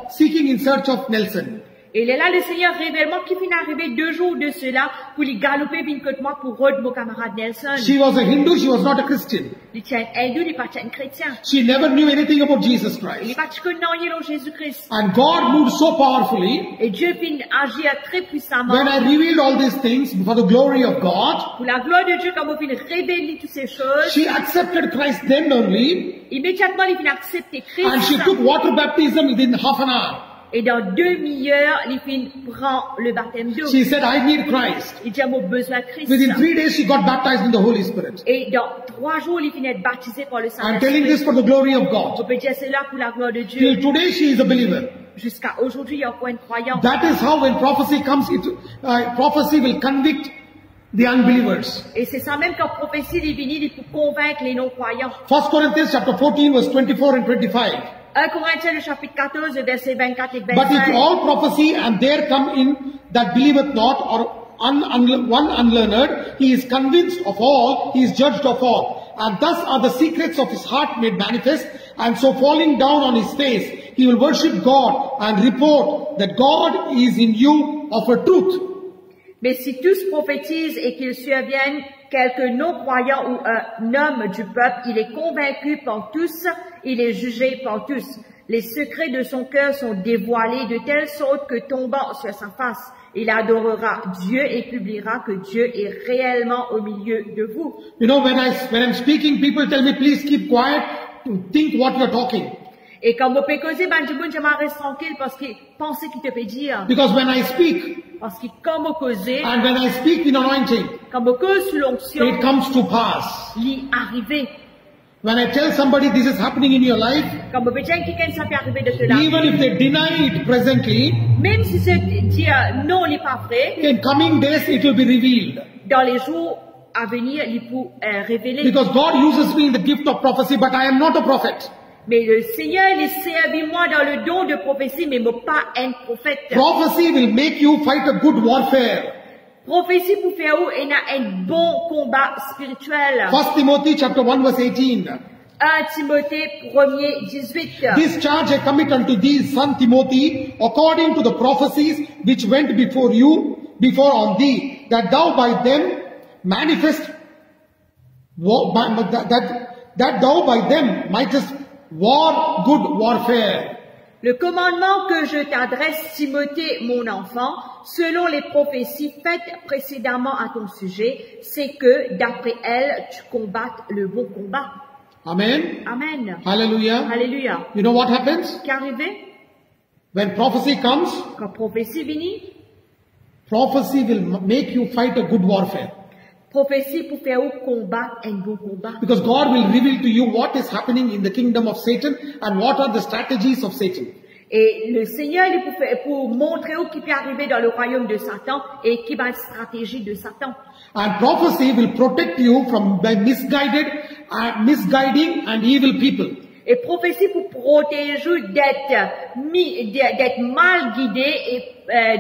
[SPEAKER 1] seeking in search of Nelson.
[SPEAKER 2] Et là, le Seigneur, révèle-moi qui vient d'arriver 2 jours de cela pour lui galoper bien que moi pour rôder mon camarade Nelson.
[SPEAKER 1] She was a Hindu, she was not a Christian.
[SPEAKER 2] Il tient hindou, il n'est pas un chrétien.
[SPEAKER 1] She never knew anything about Jesus
[SPEAKER 2] Il n'est
[SPEAKER 1] Christ.
[SPEAKER 2] pas connu Jésus-Christ.
[SPEAKER 1] And God moved so powerfully
[SPEAKER 2] Et Dieu vient agir très puissamment.
[SPEAKER 1] when I revealed all these things for the glory of God.
[SPEAKER 2] Pour la gloire de Dieu, quand on vient révéler toutes ces choses,
[SPEAKER 1] She accepted Christ then only,
[SPEAKER 2] immédiatement, il vient accepter
[SPEAKER 1] and she
[SPEAKER 2] Christ.
[SPEAKER 1] took water baptism within half an hour.
[SPEAKER 2] Et dans 2 heures, les filles prend le baptême d'eau.
[SPEAKER 1] She said, I need Christ.
[SPEAKER 2] Il dit, j'ai besoin de Christ.
[SPEAKER 1] Within 3 days, she got baptized in the Holy Spirit.
[SPEAKER 2] Et dans 3 jours, les filles être baptisées par le
[SPEAKER 1] I'm telling
[SPEAKER 2] Saint-Esprit.
[SPEAKER 1] this for the glory of
[SPEAKER 2] On
[SPEAKER 1] God.
[SPEAKER 2] peut dire cela pour la gloire de Dieu.
[SPEAKER 1] Till today, she is a believer.
[SPEAKER 2] Jusqu'à aujourd'hui, il y a encore une croyance.
[SPEAKER 1] That is how when prophecy comes, prophecy will convict the unbelievers.
[SPEAKER 2] Et c'est ça même quand prophétie est venue pour convaincre les non-croyants.
[SPEAKER 1] 1 Corinthians chapter 14 verse 24 and 25.
[SPEAKER 2] 1 Corinthiens, le chapitre 14, versets 24 et
[SPEAKER 1] But if
[SPEAKER 2] 25.
[SPEAKER 1] all prophecy and there come in that believeth not, or one unlearned, he is convinced of all, he is judged of all. And thus are the secrets of his heart made manifest, and so falling down on his face, he will worship God and report that God is in you of a truth.
[SPEAKER 2] Mais si tous prophétisent et qu'ils surviennent quelques non-croyants ou un homme du peuple, il est convaincu par tous, il est jugé par tous. Les secrets de son cœur sont dévoilés de telle sorte que tombant sur sa face, il adorera Dieu et publiera que Dieu est réellement au milieu de vous.
[SPEAKER 1] You know, when I'm speaking, people tell me, please keep quiet to think what you're talking.
[SPEAKER 2] Et quand vous pouvez causer, ben, je reste tranquille parce qu'il pensait qu'il te peut dire.
[SPEAKER 1] Because when I speak,
[SPEAKER 2] Parce que quand vous causez,
[SPEAKER 1] and when I speak in anointing,
[SPEAKER 2] quand vous causez sous l'onction,
[SPEAKER 1] it comes to pass.
[SPEAKER 2] l'y arrivé.
[SPEAKER 1] When I tell somebody this is happening in your life,
[SPEAKER 2] Quand vous pouvez dire que quelqu'un ça peut arriver de cela,
[SPEAKER 1] even if they deny it presently,
[SPEAKER 2] même si c'est dire non, il n'est pas vrai,
[SPEAKER 1] in coming days it will be revealed.
[SPEAKER 2] dans les jours à venir, il peut révéler.
[SPEAKER 1] Because God uses me in the gift of prophecy, but I am not a prophet.
[SPEAKER 2] Mais le Seigneur, il servi moi dans le don de prophétie, mais pas un prophète.
[SPEAKER 1] Prophecy will make you fight a good warfare.
[SPEAKER 2] Prophétie pour faire où il y a un bon combat spirituel.
[SPEAKER 1] 1 Timothy chapter 1 verse 18.
[SPEAKER 2] 1 Timothée 1er 18.
[SPEAKER 1] This charge I commit unto thee, son Timothy, according to the prophecies which went before on thee, that thou by them manifest, that thou by them mightest war good warfare.
[SPEAKER 2] Le commandement que je t'adresse, Timothée, mon enfant, selon les prophéties faites précédemment à ton sujet, c'est que, d'après elles, tu combattes le bon combat.
[SPEAKER 1] Amen.
[SPEAKER 2] Amen.
[SPEAKER 1] Hallelujah.
[SPEAKER 2] Alléluia.
[SPEAKER 1] You know what happens?
[SPEAKER 2] Qu'arrivé?
[SPEAKER 1] When prophecy comes,
[SPEAKER 2] Quand prophétie vient,
[SPEAKER 1] prophecy will make you fight a good warfare.
[SPEAKER 2] prophétie pour faire un combat, un bon combat.
[SPEAKER 1] Because God will reveal to you what is happening in the kingdom of Satan and what are the strategies of Satan.
[SPEAKER 2] Et le Seigneur, il est pour montrer où qui peut arriver dans le royaume de Satan et qui va être stratégie de Satan.
[SPEAKER 1] And prophecy will protect you from the misguiding and evil people.
[SPEAKER 2] Et prophétie pour protéger d'être mal guidé et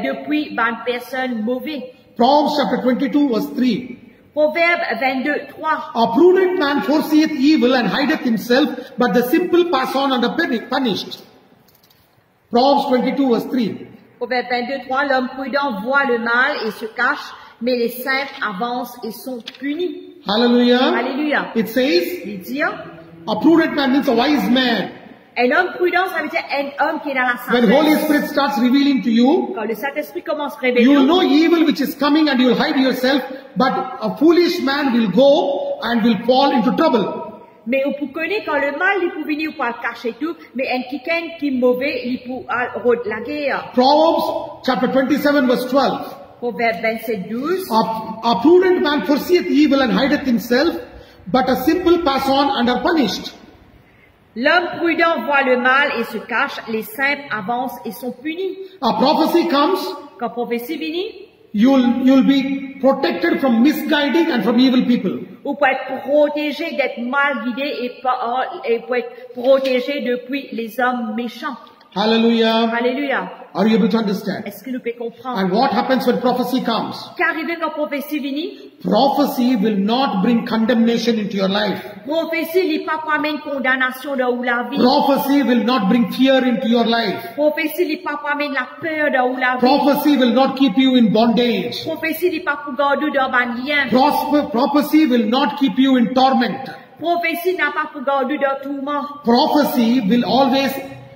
[SPEAKER 2] depuis une personne mauvaise.
[SPEAKER 1] Proverbs chapter 22 verse 3.
[SPEAKER 2] Proverbe 22, 3.
[SPEAKER 1] A prudent man foreseeth evil and hideth himself, but the simple pass on and are punished. Proverbs 22 verse 3.
[SPEAKER 2] Proverbe 22, 3. L'homme prudent voit le mal et se cache, mais les simples avancent et sont punis.
[SPEAKER 1] Hallelujah.
[SPEAKER 2] Alléluia.
[SPEAKER 1] It says,
[SPEAKER 2] Il dit,
[SPEAKER 1] a prudent man means a wise man.
[SPEAKER 2] un homme prudent, ça veut dire un homme qui est dans la
[SPEAKER 1] When Holy
[SPEAKER 2] sagesse.
[SPEAKER 1] Spirit starts revealing to you,
[SPEAKER 2] Quand le Saint-Esprit commence à
[SPEAKER 1] you
[SPEAKER 2] révéler,
[SPEAKER 1] will know evil which is coming and you will hide yourself, but a foolish man will go and will fall into trouble.
[SPEAKER 2] mais vous connaissez quand le mal, il peut venir pour le cacher tout, mais un quelqu'un qui est mauvais, il peut rôder la guerre.
[SPEAKER 1] Proverbs chapter 27 verse 12.
[SPEAKER 2] Proverbe 27, 12.
[SPEAKER 1] A prudent man foreseeth evil and hideth himself, but a simple pass on and are punished.
[SPEAKER 2] L'homme prudent voit le mal et se cache, les simples avancent et sont punis.
[SPEAKER 1] A prophecy comes,
[SPEAKER 2] Quand prophétie vient,
[SPEAKER 1] you'll be protected from misguiding and from evil people.
[SPEAKER 2] vous pouvez être protégé d'être mal guidé et pour être protégé depuis les hommes méchants.
[SPEAKER 1] Hallelujah.
[SPEAKER 2] Alléluia.
[SPEAKER 1] Are you able to understand?
[SPEAKER 2] Est-ce que nous pouvons comprendre?
[SPEAKER 1] And what happens when prophecy comes?
[SPEAKER 2] Qu'arrive quand prophétie vient?
[SPEAKER 1] Prophecy will not bring condemnation into your life.
[SPEAKER 2] Prophétie n'est pas pour amener condamnation dans la vie.
[SPEAKER 1] Prophecy will not bring fear into your life.
[SPEAKER 2] Prophétie n'est pas pour amener la peur dans la vie.
[SPEAKER 1] Prophecy will not keep you in bondage.
[SPEAKER 2] Prophétie n'est pas pour garder dans un lien.
[SPEAKER 1] Prophecy will not keep you in torment.
[SPEAKER 2] Prophétie n'a pas pour garder dans tourment.
[SPEAKER 1] Prophecy will always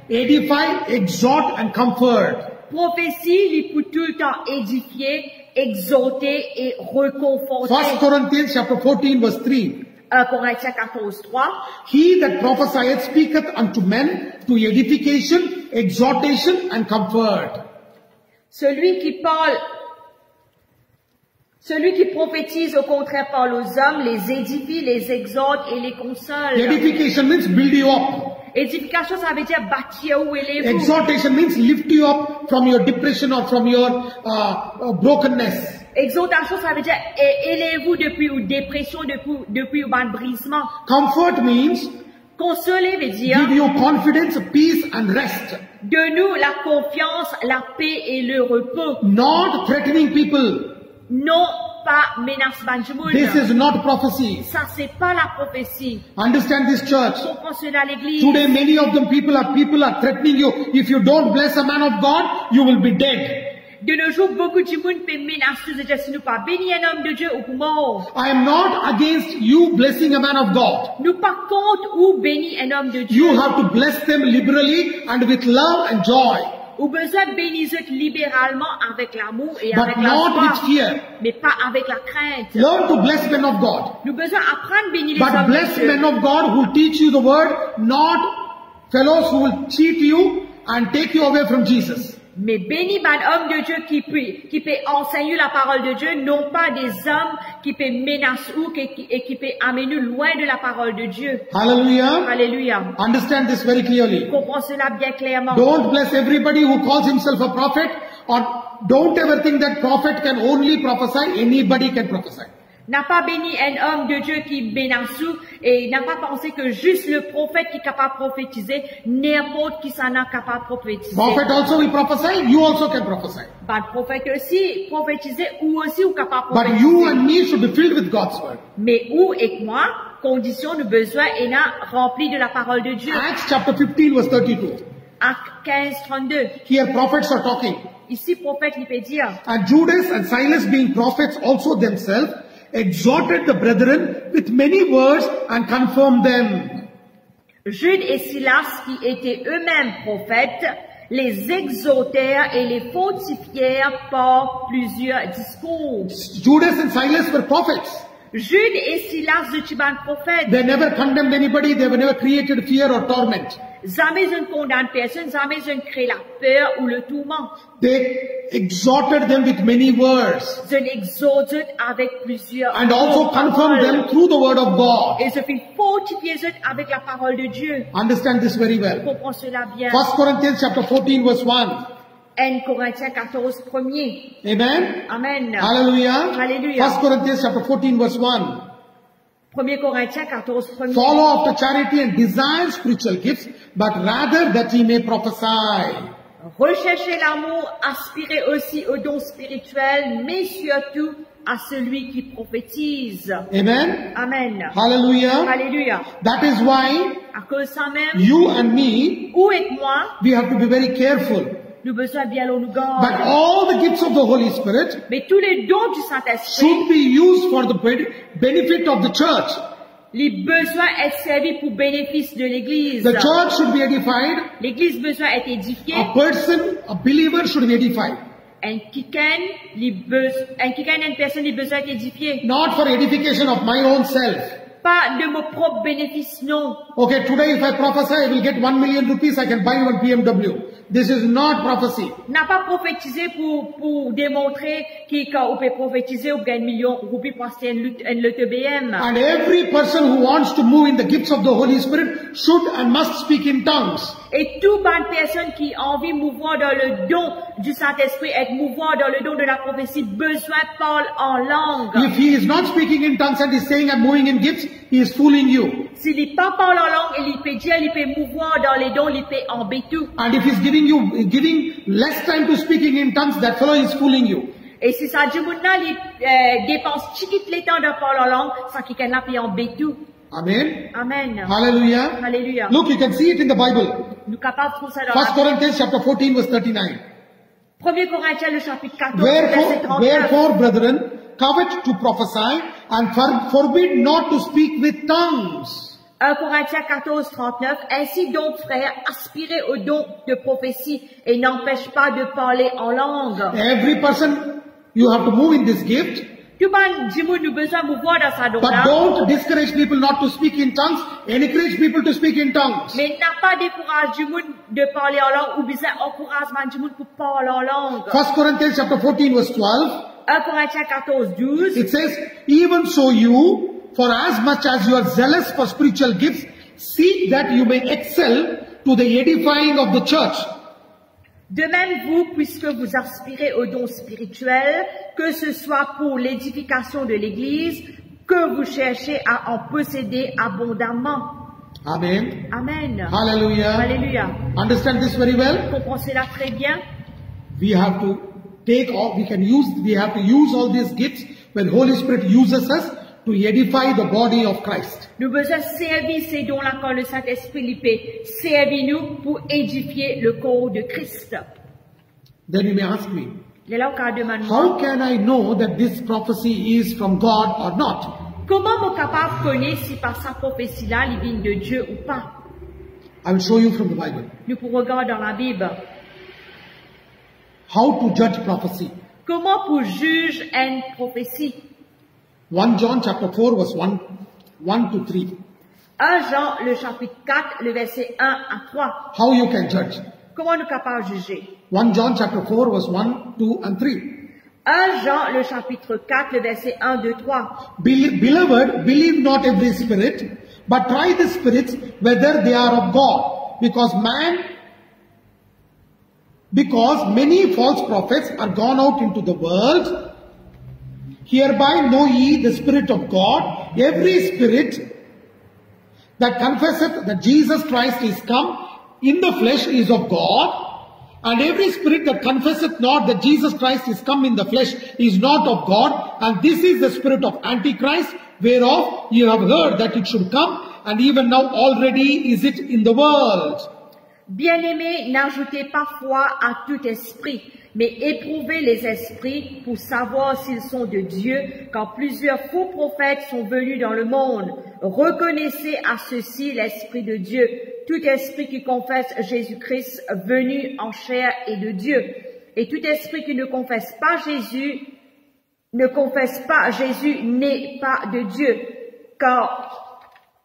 [SPEAKER 1] edify, exhort and comfort.
[SPEAKER 2] Prophétie, il peut tout le temps édifier, exhorter et réconforter.
[SPEAKER 1] 1 Corinthians chapter 14 verse 3.
[SPEAKER 2] 1 Corinthiens 14, 3.
[SPEAKER 1] He that prophesieth speaketh unto men to edification, exhortation and comfort.
[SPEAKER 2] Celui qui prophétise, au contraire, parle aux hommes, les édifie, les exhorte et les console.
[SPEAKER 1] Edification means build you up.
[SPEAKER 2] Édification, ça veut dire bâtir ou élever.
[SPEAKER 1] Exhortation means lift you up from your depression or from your brokenness.
[SPEAKER 2] Exhortation, ça veut dire élevez-vous depuis ou dépression, depuis ou ban brisement.
[SPEAKER 1] Comfort means
[SPEAKER 2] Consoler veut dire
[SPEAKER 1] give you confidence, peace and rest.
[SPEAKER 2] de nous la confiance, la paix et le repos.
[SPEAKER 1] Not threatening people.
[SPEAKER 2] Non pas menace banjimoun.
[SPEAKER 1] This is not prophecy.
[SPEAKER 2] Ça c'est pas la prophétie.
[SPEAKER 1] Understand this church.
[SPEAKER 2] Comprends cela l'église.
[SPEAKER 1] Today many of them people are threatening you. If you don't bless a man of God, you will be dead.
[SPEAKER 2] De nos jours, beaucoup de monde peut menacer de dire si nous pas bénir un homme de Dieu ou pour mort.
[SPEAKER 1] I am not against you blessing a man of God.
[SPEAKER 2] Nous pas contre ou bénir un homme de Dieu.
[SPEAKER 1] You have to bless them liberally and with love and joy.
[SPEAKER 2] Ou besoin de bénir libéralement avec l'amour et
[SPEAKER 1] But
[SPEAKER 2] avec la
[SPEAKER 1] not
[SPEAKER 2] joie,
[SPEAKER 1] with fear.
[SPEAKER 2] mais pas avec la crainte.
[SPEAKER 1] Learn to bless men of God.
[SPEAKER 2] Nous besoin apprendre à bénir les
[SPEAKER 1] But
[SPEAKER 2] hommes
[SPEAKER 1] bless
[SPEAKER 2] de Dieu.
[SPEAKER 1] men of God who teach you the word, not fellows who will cheat you and take you away from Jesus.
[SPEAKER 2] Mais bénis un homme de Dieu qui peut enseigner la parole de Dieu, non pas des hommes qui peut menacer ou qui peut amener nous loin de la parole de Dieu.
[SPEAKER 1] Hallelujah.
[SPEAKER 2] Alléluia.
[SPEAKER 1] Understand this very clearly.
[SPEAKER 2] Comprends cela bien clairement.
[SPEAKER 1] Don't bless everybody who calls himself a prophet, or don't ever think that prophet can only prophesy. Anybody can prophesy.
[SPEAKER 2] N'a pas béni un homme de Dieu qui menace et n'a pas pensé que juste le prophète qui est capable de prophétiser, n'importe qui s'en est capable de prophétiser.
[SPEAKER 1] Prophet also will prophesy, you also can prophesy.
[SPEAKER 2] Bah, le prophète aussi prophétiser ou aussi ou capable de
[SPEAKER 1] But
[SPEAKER 2] prophétiser.
[SPEAKER 1] you and me should be filled with God's word.
[SPEAKER 2] Mais où et moi, condition de besoin est rempli de la parole de Dieu.
[SPEAKER 1] Acts chapter 15 verse 32.
[SPEAKER 2] Acte 15, 32.
[SPEAKER 1] Here prophets are talking.
[SPEAKER 2] Ici, prophète, il peut dire,
[SPEAKER 1] And Judas and Silas being prophets also themselves exhorted the brethren with many words and confirmed them.
[SPEAKER 2] Jude et Silas, qui étaient eux-mêmes prophètes, les exhortèrent et les fortifièrent par plusieurs discours.
[SPEAKER 1] Judas and Silas were prophets.
[SPEAKER 2] Jude et Silas de Tiban prophètes,
[SPEAKER 1] They never condemned anybody. They were never created fear or torment.
[SPEAKER 2] jamais une condamne personne, jamais une crée la peur ou le tourment.
[SPEAKER 1] They exhorted them with many words
[SPEAKER 2] Je l'exhorte avec plusieurs
[SPEAKER 1] and also confirmed them through the word of God.
[SPEAKER 2] et je fais fortifier avec la parole de Dieu.
[SPEAKER 1] Understand this very well.
[SPEAKER 2] Comprends cela bien.
[SPEAKER 1] 1 Corinthians chapter 14 verse 1.
[SPEAKER 2] 1 Corinthiens 14, premier.
[SPEAKER 1] Amen.
[SPEAKER 2] Amen.
[SPEAKER 1] Hallelujah.
[SPEAKER 2] Hallelujah.
[SPEAKER 1] 1 Corinthians chapter 14 verse 1.
[SPEAKER 2] 1 Corinthiens 14, premier.
[SPEAKER 1] Follow after charity and desire spiritual gifts, but rather that ye may prophesy.
[SPEAKER 2] Recherchez l'amour, aspirez aussi aux dons spirituels, mais surtout à celui qui prophétise.
[SPEAKER 1] Amen.
[SPEAKER 2] Amen.
[SPEAKER 1] Hallelujah.
[SPEAKER 2] Alléluia.
[SPEAKER 1] That is why
[SPEAKER 2] À cause de ça même,
[SPEAKER 1] you and me,
[SPEAKER 2] où et moi,
[SPEAKER 1] we have to be very careful.
[SPEAKER 2] nous besoin bien l'eau nous
[SPEAKER 1] But
[SPEAKER 2] garde.
[SPEAKER 1] all the gifts of the Holy Spirit
[SPEAKER 2] Mais tous les dons du Saint-Esprit,
[SPEAKER 1] should be used for the benefit of the church.
[SPEAKER 2] les besoins être servis pour bénéfice de l'Église.
[SPEAKER 1] The church should be edified.
[SPEAKER 2] L'Église besoin être édifiée.
[SPEAKER 1] A person, a believer should be edified.
[SPEAKER 2] Un quican, une personne, les besoins être édifiée.
[SPEAKER 1] Not for edification of my own self.
[SPEAKER 2] Pas de mon propre bénéfice, non.
[SPEAKER 1] Okay, today if I prophesy, I will get 1 million rupees, I can buy one BMW. This is not prophecy.
[SPEAKER 2] N'a pas prophétisé pour démontrer qu'on peut prophétiser ou gagner 1 million de roupies pour acheter une lutte BM.
[SPEAKER 1] And every person who wants to move in the gifts of the Holy Spirit should and must speak in tongues.
[SPEAKER 2] Et toute bonne personne qui a envie de mouvoir dans le don du Saint-Esprit, être mouvoir dans le don de la prophétie, besoin parle en langue.
[SPEAKER 1] If he is not speaking in tongues and is saying I'm moving in gifts, he is fooling you.
[SPEAKER 2] S'il n'est pas parle en langue, il peut dire, il peut mouvoir dans les dons, il peut embêter tout.
[SPEAKER 1] And if he's giving less time to speaking in tongues, that fellow is fooling you.
[SPEAKER 2] Et si ça dit maintenant, il dépense chiquit les temps de parler en langue, ça qui can peut embêter tout.
[SPEAKER 1] Amen.
[SPEAKER 2] Amen.
[SPEAKER 1] Hallelujah.
[SPEAKER 2] Alléluia.
[SPEAKER 1] Look, you can see it in the Bible.
[SPEAKER 2] Nous capables de trouver ça dans
[SPEAKER 1] 1
[SPEAKER 2] la
[SPEAKER 1] Corinthians chapter 14 verse 39.
[SPEAKER 2] 1 Corinthiens, le chapitre 14, verset 39.
[SPEAKER 1] Wherefore, brethren, covet to prophesy and forbid not to speak with tongues.
[SPEAKER 2] 1 Corinthiens 14, 39. Ainsi donc, frères, aspirez au don de prophétie et n'empêche pas de parler en langue.
[SPEAKER 1] Every person, you have to move in this gift,
[SPEAKER 2] Tout ban Jimoun nous besoin de voir dans sa
[SPEAKER 1] But
[SPEAKER 2] donna.
[SPEAKER 1] don't discourage people not to speak in tongues. Encourage people to speak in tongues.
[SPEAKER 2] Mais n'a pas découragé Jimoun de parler en langue ou bien encouragement Jimoun pour parler en langue.
[SPEAKER 1] 1 Corinthians chapter 14 verse 12.
[SPEAKER 2] 1 Corinthiens 14, 12.
[SPEAKER 1] It says, even so you, for as much as you are zealous for spiritual gifts, seek that you may excel to the edifying of the church.
[SPEAKER 2] De même vous, puisque vous aspirez aux dons spirituels, que ce soit pour l'édification de l'Église, que vous cherchez à en posséder abondamment.
[SPEAKER 1] Amen.
[SPEAKER 2] Amen.
[SPEAKER 1] Hallelujah.
[SPEAKER 2] Alléluia.
[SPEAKER 1] Understand this very well?
[SPEAKER 2] Comprenez cela très bien.
[SPEAKER 1] We have to have to use all these gifts when Holy Spirit uses us to edify the body of Christ.
[SPEAKER 2] Nous devons servir ces dons-là quand le Saint-Esprit les fait. Servis-nous pour édifier le corps de Christ.
[SPEAKER 1] Then you may ask me,
[SPEAKER 2] Les là, on demande,
[SPEAKER 1] how can I know that this prophecy is from God or not?
[SPEAKER 2] comment mon capable connaître si par sa prophétie-là, il vient de Dieu ou pas?
[SPEAKER 1] I will show you from the Bible.
[SPEAKER 2] Nous pouvons regarder dans la Bible.
[SPEAKER 1] How to judge prophecy.
[SPEAKER 2] Comment pour juger une prophétie?
[SPEAKER 1] 1 John chapter 4 verse 1 to 3.
[SPEAKER 2] 1 Jean, le chapitre 4, le verset 1 à 3.
[SPEAKER 1] How you can judge.
[SPEAKER 2] Comment nous capables de juger?
[SPEAKER 1] 1 John chapter 4 verse 1, 2 and 3.
[SPEAKER 2] 1 Jean, le chapitre 4, le verset 1, 2, 3.
[SPEAKER 1] Beloved, believe not every spirit, but try the spirits whether they are of God. Because many false prophets are gone out into the world. Hereby know ye the Spirit of God. Every spirit that confesseth that Jesus Christ is come in the flesh is of God. And every spirit that confesseth not that Jesus Christ is come in the flesh is not of God. And this is the spirit of Antichrist, whereof ye have heard that it should come. And even now already is it in the world.
[SPEAKER 2] Bien-aimés, n'ajoutez pas foi à tout esprit, mais éprouvez les esprits pour savoir s'ils sont de Dieu, car plusieurs faux prophètes sont venus dans le monde. Reconnaissez à ceci l'Esprit de Dieu. Tout esprit qui confesse Jésus-Christ venu en chair est de Dieu. Et tout esprit qui ne confesse pas Jésus n'est pas de Dieu, car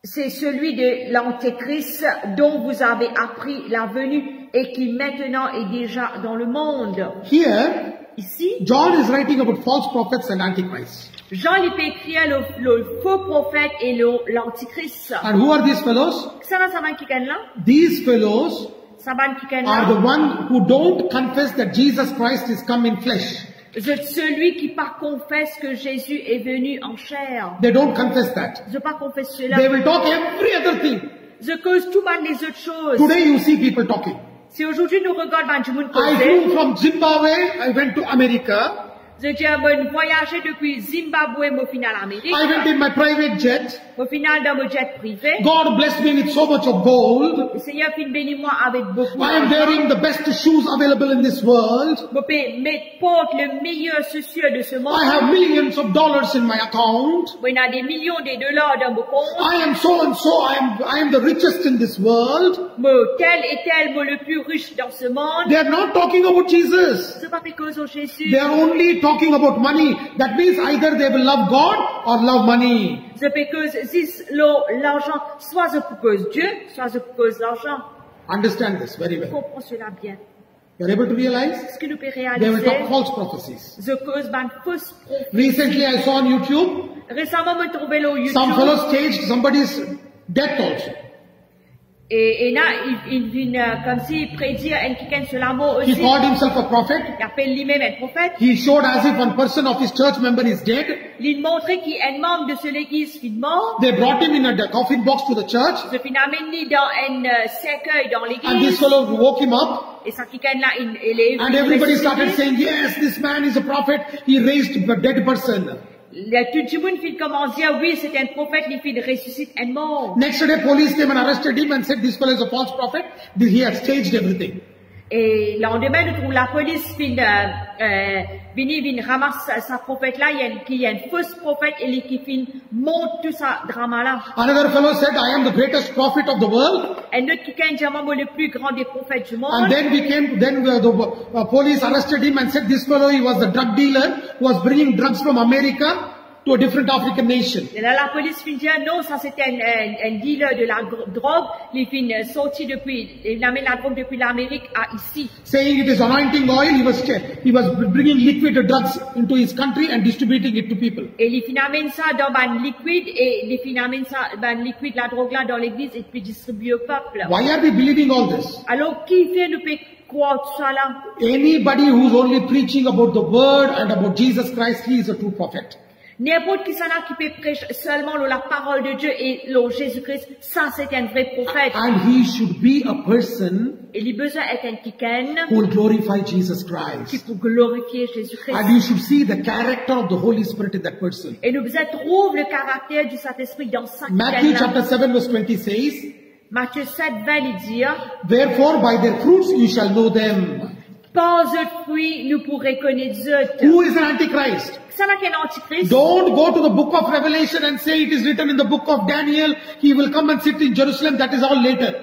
[SPEAKER 2] c'est celui de l'Antéchrist dont vous avez appris la venue et qui maintenant est déjà dans le monde.
[SPEAKER 1] Here,
[SPEAKER 2] Ici,
[SPEAKER 1] John is writing about false prophets and Antichrist.
[SPEAKER 2] Jean lui fait écrire le faux prophète et l'Antichrist.
[SPEAKER 1] And who are these fellows?
[SPEAKER 2] Ça va, qui gagne là?
[SPEAKER 1] These fellows
[SPEAKER 2] Ça va, qui gagne
[SPEAKER 1] are the
[SPEAKER 2] là?
[SPEAKER 1] one who don't confess that Jesus Christ is come in flesh.
[SPEAKER 2] Celui qui pas confesse que Jésus est venu en chair.
[SPEAKER 1] They don't confess that.
[SPEAKER 2] Je pas confesse
[SPEAKER 1] They
[SPEAKER 2] cela.
[SPEAKER 1] will talk every other thing.
[SPEAKER 2] Je cause tout mal les autres choses.
[SPEAKER 1] Today you see people talking.
[SPEAKER 2] Si aujourd'hui nous regardons du monde
[SPEAKER 1] I
[SPEAKER 2] causer,
[SPEAKER 1] flew from Zimbabwe, I went to America.
[SPEAKER 2] je dis, bon, voyager depuis Zimbabwe, au final Amérique.
[SPEAKER 1] I went in my private jet.
[SPEAKER 2] Au final, dans mon jet privé,
[SPEAKER 1] God blessed me with so much of gold.
[SPEAKER 2] le Seigneur fit bénir moi avec beaucoup
[SPEAKER 1] I am wearing the best shoes available in this world.
[SPEAKER 2] Je peux porter le meilleur chaussure de ce monde.
[SPEAKER 1] I have millions of dollars in my account.
[SPEAKER 2] Il y a des millions de dollars dans mon compte.
[SPEAKER 1] I am so and so. I am the richest in this world.
[SPEAKER 2] Tel et tel, le plus riche dans ce monde.
[SPEAKER 1] They are not talking about Jesus.
[SPEAKER 2] C'est pas parce que Jésus.
[SPEAKER 1] They are only talking about money. That means either they will love God or love money.
[SPEAKER 2] C'est parce que l'argent, soit c'est pour cause Dieu, soit c'est pour cause l'argent.
[SPEAKER 1] Understand this very well.
[SPEAKER 2] Comprends cela bien.
[SPEAKER 1] You are able to realize?
[SPEAKER 2] Ce que nous pouvons
[SPEAKER 1] They will
[SPEAKER 2] réaliser,
[SPEAKER 1] talk false prophecies.
[SPEAKER 2] je cause une fausse prophétie.
[SPEAKER 1] Recently I saw on YouTube,
[SPEAKER 2] Récemment, je me trouvais là au YouTube.
[SPEAKER 1] some fellow staged somebody's death also.
[SPEAKER 2] Et là, il vient comme s'il prédire quelqu'un sur la mort
[SPEAKER 1] He
[SPEAKER 2] aussi.
[SPEAKER 1] called himself a prophet.
[SPEAKER 2] Il appelle lui-même un prophète.
[SPEAKER 1] He showed as if one person of his church member is dead.
[SPEAKER 2] Il montrait qu'il est un membre de l'église qui est mort.
[SPEAKER 1] They brought him in a coffin box to the church.
[SPEAKER 2] Je finis amené dans un cercueil dans
[SPEAKER 1] And this
[SPEAKER 2] l'église.
[SPEAKER 1] fellow woke him up.
[SPEAKER 2] Et ça quelqu'un là, il est
[SPEAKER 1] And everybody started saying, yes, this man is a prophet. He raised a dead person.
[SPEAKER 2] Tout le monde fit comment dire, oui, c'est un prophète, il fit ressuscite un mort.
[SPEAKER 1] Next day, police came and arrested him and said, this fellow is a false prophet. He had staged everything.
[SPEAKER 2] Et le lendemain, nous trouvons la police vient ramasser sa prophète là, il y a une fausse prophète et qui monte tout ça drama là.
[SPEAKER 1] Another fellow said, I am the greatest prophet of the world.
[SPEAKER 2] Un autre qui dit, moi le plus grand des prophètes du monde.
[SPEAKER 1] And then the police arrested him and said this fellow, he was the drug dealer who was bringing drugs from America to a different African nation.
[SPEAKER 2] Et là, la police finit dire, non, ça c'était un dealer de la drogue, il finit sorti il amène la drogue depuis l'Amérique à ici.
[SPEAKER 1] Saying it is anointing oil, he was bringing liquid drugs into his country and distributing it to people.
[SPEAKER 2] Et il finit amène ça dans un liquide, et il finit amène ça, liquide, la drogue là dans l'église, et puis distribue au peuple.
[SPEAKER 1] Why are we believing all this?
[SPEAKER 2] Alors, qui fait nous peut croire tout ça là?
[SPEAKER 1] Anybody who's only preaching about the word and about Jesus Christ, he is a true prophet.
[SPEAKER 2] N'importe qui qui peut prêcher seulement la parole de Dieu et le Jésus-Christ, ça c'est un vrai prophète.
[SPEAKER 1] And he should be a person
[SPEAKER 2] Et il a besoin d'être un quelqu'un
[SPEAKER 1] who will glorify Jesus
[SPEAKER 2] qui
[SPEAKER 1] Christ.
[SPEAKER 2] peut glorifier Jésus-Christ.
[SPEAKER 1] And you should see the character of the Holy Spirit in that person.
[SPEAKER 2] Et nous besoin trouver le caractère du Saint-Esprit dans ça.
[SPEAKER 1] Matthew chapter 7 verse 20 says,
[SPEAKER 2] Matthieu 7, 20, il dit,
[SPEAKER 1] Therefore by their fruits you shall know them.
[SPEAKER 2] par eux fruits, nous pourrons connaître eux.
[SPEAKER 1] Who is an antichrist?
[SPEAKER 2] Ça n'a qu'un antichrist.
[SPEAKER 1] Don't go to the book of Revelation and say it is written in the book of Daniel. He will come and sit in Jerusalem. That is all later.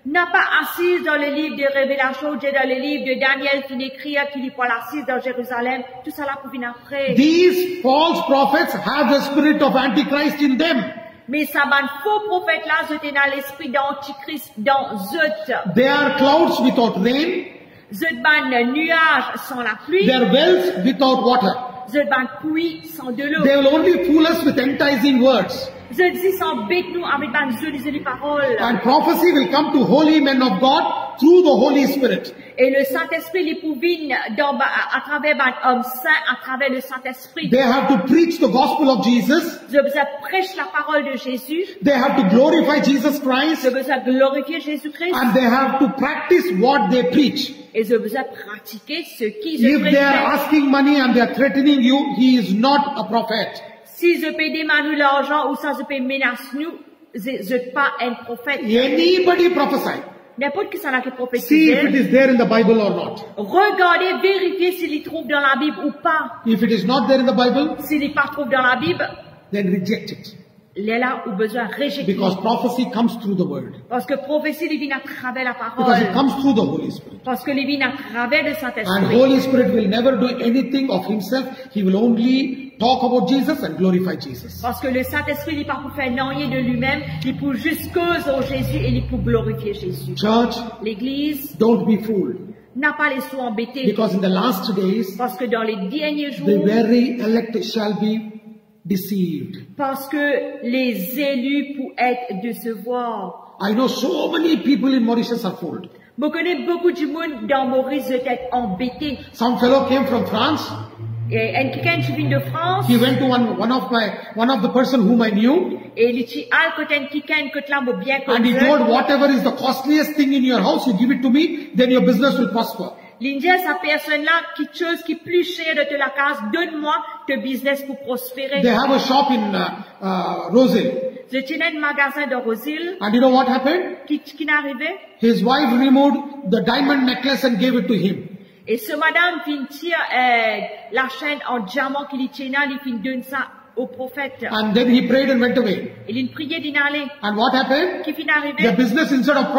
[SPEAKER 2] N'a pas assise dans le livre de Révélation, dans le livre de Daniel qui écrit qu'il n'est pas assise dans Jérusalem. Tout ça là pour venir après.
[SPEAKER 1] These false prophets have the spirit of antichrist in them.
[SPEAKER 2] Mais ça ban faux prophète là, c'était dans l'esprit d'antichrist dans eux.
[SPEAKER 1] They are clouds without rain.
[SPEAKER 2] Zut ban nuage sans la pluie.
[SPEAKER 1] They are wells without water.
[SPEAKER 2] Zut ban puits sans de l'eau.
[SPEAKER 1] They will only fool us with enticing words.
[SPEAKER 2] Zut dit sans bête nous avec ban jolies paroles.
[SPEAKER 1] And prophecy will come to holy men of God through the Holy Spirit.
[SPEAKER 2] Et le Saint-Esprit les pouvine à travers un homme saint, à travers le Saint-Esprit.
[SPEAKER 1] They have to preach the gospel of Jesus.
[SPEAKER 2] Je besoin prêche la parole de Jésus.
[SPEAKER 1] They have to glorify Jesus Christ.
[SPEAKER 2] Je besoin glorifier Jésus-Christ.
[SPEAKER 1] And they have to practice what they preach.
[SPEAKER 2] Et je besoin pratiquer ce qu'ils
[SPEAKER 1] If they are asking money and they are threatening you, he is not a prophet.
[SPEAKER 2] Si je peux demander l'argent ou ça je peux menacer nous, je ne suis pas un prophète.
[SPEAKER 1] Anybody prophesy.
[SPEAKER 2] N'importe qui s'en a qui
[SPEAKER 1] See if
[SPEAKER 2] prophétiser.
[SPEAKER 1] it is there in the Bible or not.
[SPEAKER 2] Regardez, vérifiez s'il y trouve dans la Bible ou pas.
[SPEAKER 1] If it is not there in the Bible,
[SPEAKER 2] S'il n'y pas trouve dans la Bible,
[SPEAKER 1] then reject it.
[SPEAKER 2] il est là où besoin de rejeter.
[SPEAKER 1] Because prophecy comes through the word.
[SPEAKER 2] Parce que prophétie, il vient à travers la
[SPEAKER 1] Because it
[SPEAKER 2] parole.
[SPEAKER 1] comes through the Holy Spirit.
[SPEAKER 2] Parce que il vient à travers le
[SPEAKER 1] And
[SPEAKER 2] Saint-Esprit.
[SPEAKER 1] Holy Spirit will never do anything of himself. He will only talk about Jesus and glorify Jesus.
[SPEAKER 2] Parce que le Saint-Esprit, il n'est pas pour faire rien de lui-même, il pour juste cause au Jésus et il pour glorifier Jésus.
[SPEAKER 1] Church,
[SPEAKER 2] L'église
[SPEAKER 1] don't be fooled.
[SPEAKER 2] n'a pas les sous embêtés.
[SPEAKER 1] Because in the last days,
[SPEAKER 2] Parce que dans les derniers jours,
[SPEAKER 1] the very elect shall be deceived.
[SPEAKER 2] parce que les élus pour être décevoir.
[SPEAKER 1] I know so many people in Mauritius are fooled.
[SPEAKER 2] Je connais beaucoup de monde dans Maurice d'être embêté.
[SPEAKER 1] Some fellow came from France.
[SPEAKER 2] Et quelqu'un qui vient de France,
[SPEAKER 1] He went to one of the person whom I knew,
[SPEAKER 2] et il dit, quelqu'un que là, bien
[SPEAKER 1] and he
[SPEAKER 2] connu.
[SPEAKER 1] told, whatever is the costliest thing in your house, you give it to me, then your business will prosper.
[SPEAKER 2] L'Indien, sa personne-là, quelque chose qui est plus cher de te la case, donne-moi ton business pour prospérer.
[SPEAKER 1] They have a shop in Roseville.
[SPEAKER 2] Je tenais un magasin de Roseville,
[SPEAKER 1] And you know what happened?
[SPEAKER 2] qui n'est arrivé?
[SPEAKER 1] His wife removed the diamond necklace and gave it to him.
[SPEAKER 2] Et ce madame vient tirer la chaîne en diamant qu'il y tient, il vient donner ça au prophète.
[SPEAKER 1] And then he prayed and went away.
[SPEAKER 2] Il a prié d'y aller.
[SPEAKER 1] And what happened?
[SPEAKER 2] Qui finit
[SPEAKER 1] The
[SPEAKER 2] arrivé?
[SPEAKER 1] business, instead of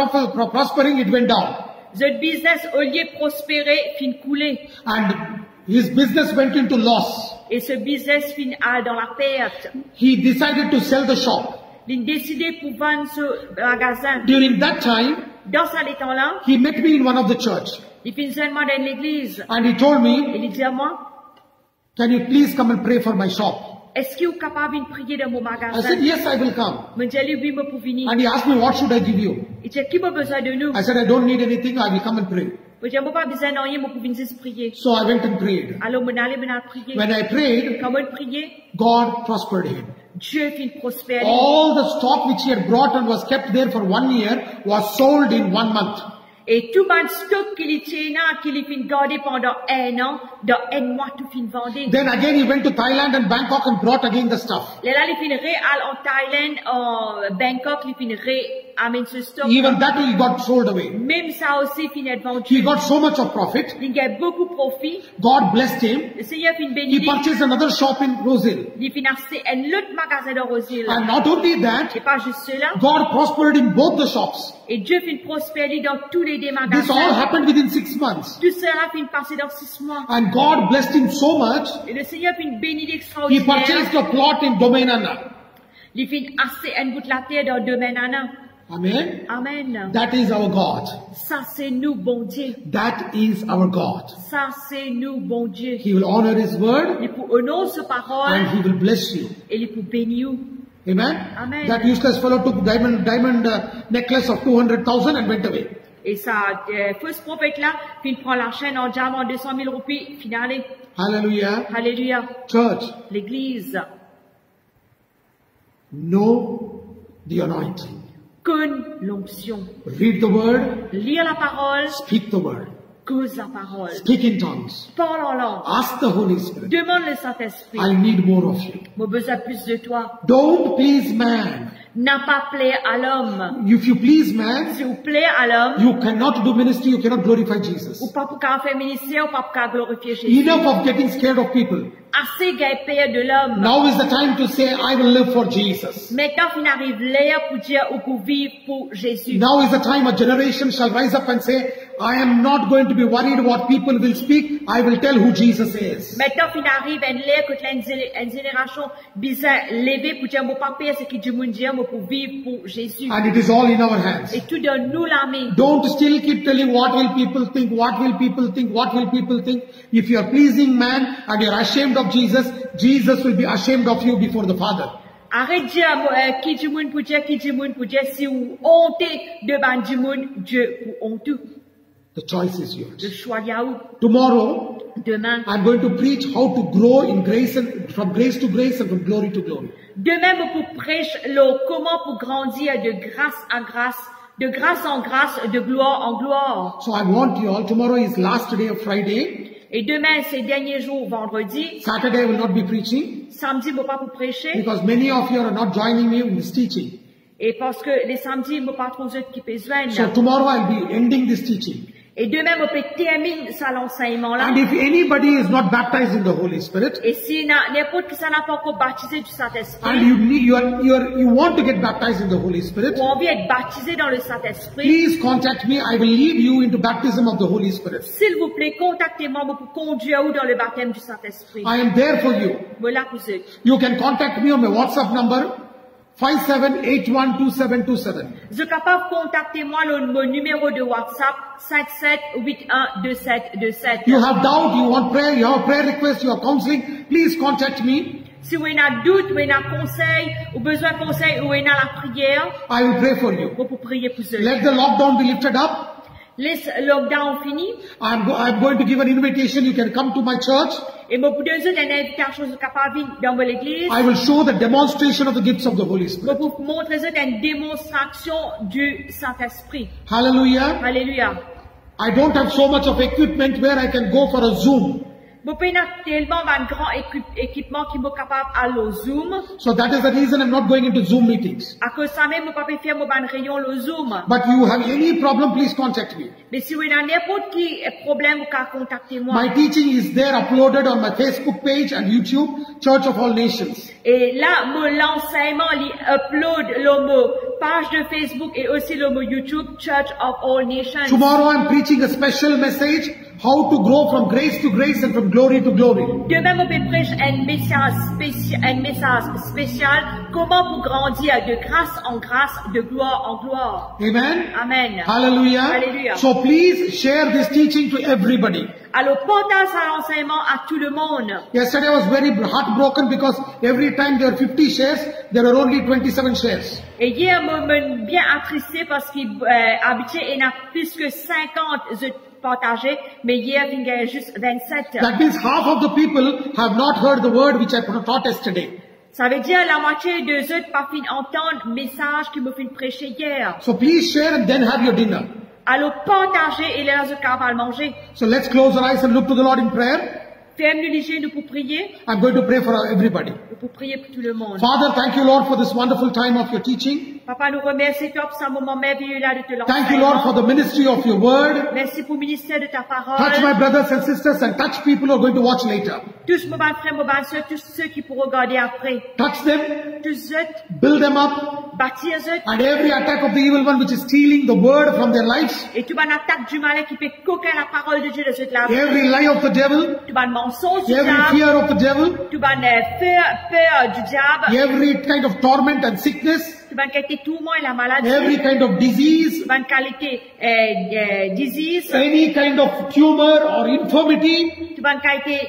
[SPEAKER 1] prospering, it went down.
[SPEAKER 2] Ce business, au lieu de prospérer, finit couler.
[SPEAKER 1] And his business went into loss.
[SPEAKER 2] Et ce business finit dans la perte.
[SPEAKER 1] He decided to sell the shop.
[SPEAKER 2] Il a décidé pour vendre ce magasin.
[SPEAKER 1] During that time,
[SPEAKER 2] Dans ce temps-là,
[SPEAKER 1] he met me in one of the church.
[SPEAKER 2] il finit seulement dans l'église.
[SPEAKER 1] And he told me,
[SPEAKER 2] Il dit à moi,
[SPEAKER 1] can you please come and pray for my shop?
[SPEAKER 2] est-ce que vous êtes capable de prier dans mon
[SPEAKER 1] I
[SPEAKER 2] magasin?
[SPEAKER 1] said, yes, I will come.
[SPEAKER 2] Je dis, oui, mais pour venir.
[SPEAKER 1] And he asked me, what should I give you?
[SPEAKER 2] Il dit, qui a besoin de nous?
[SPEAKER 1] I said, I don't need anything, I will come and pray.
[SPEAKER 2] Je dis, je n'ai pas besoin de rien, mais pour venir juste prier.
[SPEAKER 1] So I went and prayed.
[SPEAKER 2] Alors, je allais prier.
[SPEAKER 1] When I prayed,
[SPEAKER 2] Quand on priait,
[SPEAKER 1] God prospered him.
[SPEAKER 2] Dieu fit prospérer.
[SPEAKER 1] All the stock which he had brought and was kept there for 1 year was sold in 1 month.
[SPEAKER 2] Et tout le stock qu'il tient, qu'il fin gardé pendant 1 an, dans 1 mois, tout fin vendu.
[SPEAKER 1] Then again he went to Thailand and Bangkok and brought again the stuff.
[SPEAKER 2] Là, il fin en Thaïlande, en Bangkok, il fin amène ce stock.
[SPEAKER 1] Even that he got sold away.
[SPEAKER 2] Même ça aussi finit être vendu.
[SPEAKER 1] He got so much of profit.
[SPEAKER 2] Il gagne beaucoup de profit.
[SPEAKER 1] God blessed him.
[SPEAKER 2] Le Seigneur finit
[SPEAKER 1] He
[SPEAKER 2] béni.
[SPEAKER 1] purchased another shop in Rosehill.
[SPEAKER 2] Il finit acheter un autre magasin de Rosehill.
[SPEAKER 1] And not only that,
[SPEAKER 2] Et pas juste cela.
[SPEAKER 1] God prospered in both the shops.
[SPEAKER 2] Et Dieu finit prospérer dans tous les deux
[SPEAKER 1] This all
[SPEAKER 2] magasins.
[SPEAKER 1] happened within 6 months.
[SPEAKER 2] Tout cela finit passer dans 6 mois.
[SPEAKER 1] And God blessed him so much,
[SPEAKER 2] Et le Seigneur finit béni
[SPEAKER 1] he
[SPEAKER 2] d'extraordinaire.
[SPEAKER 1] purchased a plot in Domainana.
[SPEAKER 2] Il finit acheter un bout de la terre dans le domaine Anna.
[SPEAKER 1] Amen.
[SPEAKER 2] Amen.
[SPEAKER 1] That is our God.
[SPEAKER 2] Ça c'est nous, bon Dieu.
[SPEAKER 1] That is our God.
[SPEAKER 2] Ça c'est nous, bon Dieu.
[SPEAKER 1] He will honor his word
[SPEAKER 2] Il pour honorer sa parole
[SPEAKER 1] and he will bless you.
[SPEAKER 2] et il pour bénir nous.
[SPEAKER 1] Amen.
[SPEAKER 2] Amen.
[SPEAKER 1] That useless fellow took diamond necklace of 200,000 and went away.
[SPEAKER 2] Et ça, fausse prophète là, puis il prend la chaîne en diamant 200 000 roupies, finale.
[SPEAKER 1] Hallelujah.
[SPEAKER 2] Alléluia.
[SPEAKER 1] Church,
[SPEAKER 2] L'église
[SPEAKER 1] know the anointing.
[SPEAKER 2] connaît l'onction.
[SPEAKER 1] Read the word,
[SPEAKER 2] Lire la parole,
[SPEAKER 1] speak the word,
[SPEAKER 2] cause la parole.
[SPEAKER 1] speak in tongues,
[SPEAKER 2] Parle en langue.
[SPEAKER 1] ask the Holy Spirit.
[SPEAKER 2] Demande le Saint-Esprit.
[SPEAKER 1] I need more of you.
[SPEAKER 2] J'ai besoin plus de toi.
[SPEAKER 1] Don't please man.
[SPEAKER 2] N'a pas plaire à l'homme.
[SPEAKER 1] If you please man,
[SPEAKER 2] Si vous plaît à l'homme,
[SPEAKER 1] you cannot do ministry, you cannot glorify Jesus.
[SPEAKER 2] ou pas pour qu'à faire ministère, ou pas pour qu'à glorifier Jésus.
[SPEAKER 1] Enough of getting scared of people.
[SPEAKER 2] Assez gain père de l'homme.
[SPEAKER 1] Now is the time to say, I will live for Jesus.
[SPEAKER 2] Maintenant, il arrive l'heure pour dire ou pour vivre pour Jésus.
[SPEAKER 1] Now is the time a generation shall rise up and say, I am not going to be worried what people will speak. I will tell who Jesus is.
[SPEAKER 2] Maintenant, il arrive l'heure que une génération bizarre levée pour dire, mon papa, c'est qui Dieu me dit, pour vivre pour Jésus.
[SPEAKER 1] And it is all in our hands.
[SPEAKER 2] Et tout donne nous la main.
[SPEAKER 1] Don't still keep telling what will people think, what will people think, what will people think. If you are pleasing man and you are ashamed of Jesus, Jesus will be ashamed of you before the Father.
[SPEAKER 2] Arrête de dire, qui du monde pour dire, qui du monde pour dire, si vous hontez devant du monde, Dieu pour honteux.
[SPEAKER 1] The choice is
[SPEAKER 2] Le
[SPEAKER 1] yours.
[SPEAKER 2] choix y a où?
[SPEAKER 1] Tomorrow,
[SPEAKER 2] Demain.
[SPEAKER 1] I'm going to preach how to grow in grace and from grace to grace and from glory to glory.
[SPEAKER 2] Demain, pour prêcher comment pour grandir de grâce en grâce, de grâce en grâce, de gloire en gloire.
[SPEAKER 1] So I want you all, tomorrow is last day of Friday.
[SPEAKER 2] Et demain, c'est dernier jour, vendredi.
[SPEAKER 1] Saturday I will not be preaching
[SPEAKER 2] Samedi, je ne pas pour prêcher.
[SPEAKER 1] because many of you are not joining me in this teaching.
[SPEAKER 2] Et parce que les samedis, je ne pas trop qui peut joindre.
[SPEAKER 1] So tomorrow I'll be ending this teaching.
[SPEAKER 2] Et demain, je peux terminer ça l'enseignement-là.
[SPEAKER 1] And if anybody is not baptized in the Holy Spirit,
[SPEAKER 2] Et si n'importe qui ça n'a pas encore baptisé du
[SPEAKER 1] and
[SPEAKER 2] Saint-Esprit,
[SPEAKER 1] you want to get baptized in the Holy Spirit,
[SPEAKER 2] ou envie d'être baptisé dans le Saint-Esprit,
[SPEAKER 1] please contact me. I will lead you into baptism of the Holy Spirit.
[SPEAKER 2] s'il vous plaît, contactez-moi pour conduire ou dans le baptême du Saint-Esprit.
[SPEAKER 1] I am there for you.
[SPEAKER 2] Voilà pour eux.
[SPEAKER 1] You can contact me on my WhatsApp number 57812727.
[SPEAKER 2] Je suis capable de contacter moi mon numéro de WhatsApp 57812727.
[SPEAKER 1] You have doubt, you want prayer, you have prayer request, you have counseling, please contact me.
[SPEAKER 2] Si vous avez un doute, vous avez un conseil, ou besoin de conseil, ou vous avez la prière,
[SPEAKER 1] I will pray for you.
[SPEAKER 2] vous pouvez prier pour eux.
[SPEAKER 1] Let the lockdown be lifted up.
[SPEAKER 2] Laisse le lockdown fini,
[SPEAKER 1] I'm going to give an invitation. You can come to my church.
[SPEAKER 2] et vous pouvez donner une invitation capable dans l'église.
[SPEAKER 1] I will show the demonstration of the gifts of the Holy
[SPEAKER 2] Vous
[SPEAKER 1] Spirit.
[SPEAKER 2] pouvez montrer une démonstration du Saint-Esprit.
[SPEAKER 1] Hallelujah.
[SPEAKER 2] Alléluia.
[SPEAKER 1] I don't have so much of equipment where I can go for a Zoom.
[SPEAKER 2] Vous pouvez tellement un grand équipement qui est capable à le Zoom.
[SPEAKER 1] So that is the reason I'm not going into Zoom meetings.
[SPEAKER 2] À cause de ça même, vous pouvez faire une réunion le Zoom.
[SPEAKER 1] But you have any problem, please contact me.
[SPEAKER 2] Mais si vous avez n'importe qui problème, vous pouvez contacter moi.
[SPEAKER 1] My teaching is there uploaded on my Facebook page and YouTube, Church of All Nations.
[SPEAKER 2] Et là, l'enseignement, il upload le page de Facebook et aussi le YouTube, Church of All Nations.
[SPEAKER 1] Tomorrow I'm preaching a special message, how to grow from grace to grace and from glory to glory.
[SPEAKER 2] Demain, vous pouvez prêcher un message spécial, comment pour grandir de grâce en grâce, de gloire en gloire.
[SPEAKER 1] Amen.
[SPEAKER 2] Amen.
[SPEAKER 1] Hallelujah.
[SPEAKER 2] Hallelujah.
[SPEAKER 1] So please share this teaching to everybody.
[SPEAKER 2] Alors, partage l'enseignement à tout le monde.
[SPEAKER 1] Yesterday I was very heartbroken because every time there are 50 shares, there are only 27 shares.
[SPEAKER 2] Et hier, je me bien attristé parce qu'habitué, il y en a plus que 50 partagés, mais hier, il y a juste 27.
[SPEAKER 1] That means half of the people have not heard the word which I taught yesterday.
[SPEAKER 2] Ça veut dire la moitié des autres pas fin entendre le message qui me fait prêcher hier.
[SPEAKER 1] So please share and then have your dinner.
[SPEAKER 2] Alors, partagez et les autres capables de manger.
[SPEAKER 1] So let's close our eyes and look to the Lord in prayer.
[SPEAKER 2] Ferme-nous les genoux pour prier.
[SPEAKER 1] I'm going to pray for everybody.
[SPEAKER 2] Pour prier pour tout le monde.
[SPEAKER 1] Father, thank you, Lord, for this wonderful time of your teaching.
[SPEAKER 2] Papa, nous remercions toi pour ce moment merveilleux là de te
[SPEAKER 1] Thank you, Lord, for
[SPEAKER 2] lancer.
[SPEAKER 1] the ministry of your word.
[SPEAKER 2] Merci pour le ministère de ta
[SPEAKER 1] Touch
[SPEAKER 2] parole.
[SPEAKER 1] my brothers and sisters and touch people who are going to watch later.
[SPEAKER 2] Tous mes bons frères, mes bonnes sœurs, tous ceux qui pourront regarder après.
[SPEAKER 1] Touch them,
[SPEAKER 2] Tous eux,
[SPEAKER 1] build them up,
[SPEAKER 2] baptise-eux.
[SPEAKER 1] and every attack of the evil one which is stealing the word from their lives,
[SPEAKER 2] Et tu vas attaque du malin qui peut coquer la parole de Dieu de cette là.
[SPEAKER 1] every lie of the devil,
[SPEAKER 2] Tu vas mensonge du
[SPEAKER 1] every
[SPEAKER 2] diable.
[SPEAKER 1] fear of the devil,
[SPEAKER 2] Tu vas peur du diable.
[SPEAKER 1] every kind of torment and sickness,
[SPEAKER 2] Tu vas qualité tourment et la maladie.
[SPEAKER 1] every kind of disease,
[SPEAKER 2] Tu vas qualité disease.
[SPEAKER 1] any kind of tumor or infirmity,
[SPEAKER 2] Tu vas qualité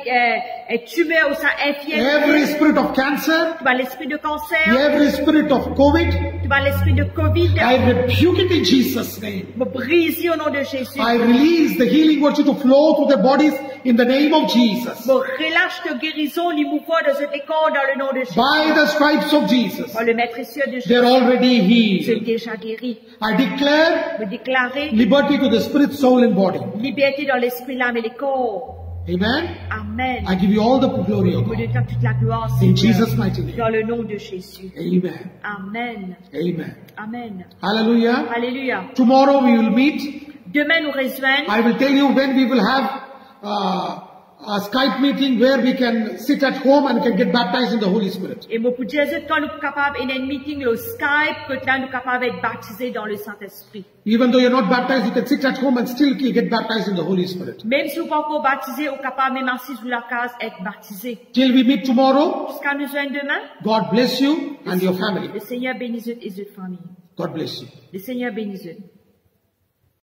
[SPEAKER 2] tumeur ou ça
[SPEAKER 1] every
[SPEAKER 2] infirmité.
[SPEAKER 1] spirit of cancer,
[SPEAKER 2] Tu vas l'esprit de cancer.
[SPEAKER 1] every spirit of COVID,
[SPEAKER 2] Tu vas l'esprit de Covid.
[SPEAKER 1] I rebuke it in Jesus' name.
[SPEAKER 2] Me briser au nom de Jésus.
[SPEAKER 1] I release the healing virtue to flow through their bodies in the name of Jesus.
[SPEAKER 2] Me relâche de guérison, les mouvements de ce corps dans le nom de Jésus.
[SPEAKER 1] By the stripes of Jesus,
[SPEAKER 2] Par le maître précieux de Jésus.
[SPEAKER 1] they're already
[SPEAKER 2] C'est
[SPEAKER 1] healed.
[SPEAKER 2] déjà guéri.
[SPEAKER 1] I declare
[SPEAKER 2] Me déclarer
[SPEAKER 1] liberty to the spirit, soul, and body.
[SPEAKER 2] liberté dans l'esprit, l'âme et le corps.
[SPEAKER 1] Amen.
[SPEAKER 2] Amen.
[SPEAKER 1] I give you all the glory, O
[SPEAKER 2] Me
[SPEAKER 1] God.
[SPEAKER 2] donne toute la gloire,
[SPEAKER 1] In
[SPEAKER 2] Seigneur.
[SPEAKER 1] Jesus' mighty name.
[SPEAKER 2] Dans le nom de Jésus.
[SPEAKER 1] Amen.
[SPEAKER 2] Amen.
[SPEAKER 1] Amen.
[SPEAKER 2] Amen.
[SPEAKER 1] Hallelujah.
[SPEAKER 2] Alléluia.
[SPEAKER 1] Tomorrow we will meet.
[SPEAKER 2] Demain nous rejoignons.
[SPEAKER 1] I will tell you when we will have a Skype meeting where we can sit at home and can get baptized in the Holy Spirit.
[SPEAKER 2] Et moi, pour dire quand nous sommes capables d'un meeting, le Skype, que là nous sommes capables d'être baptisés dans le Saint-Esprit.
[SPEAKER 1] Even though you're not baptized, you can sit at home and still get baptized in the Holy Spirit.
[SPEAKER 2] Même si vous pas encore baptisés, vous êtes capable même assis sous la case être baptisés.
[SPEAKER 1] Till we meet tomorrow,
[SPEAKER 2] Jusqu'à nous joindre demain,
[SPEAKER 1] God bless you and your family.
[SPEAKER 2] le Seigneur bénisse et votre famille.
[SPEAKER 1] God bless you.
[SPEAKER 2] Le Seigneur bénisse.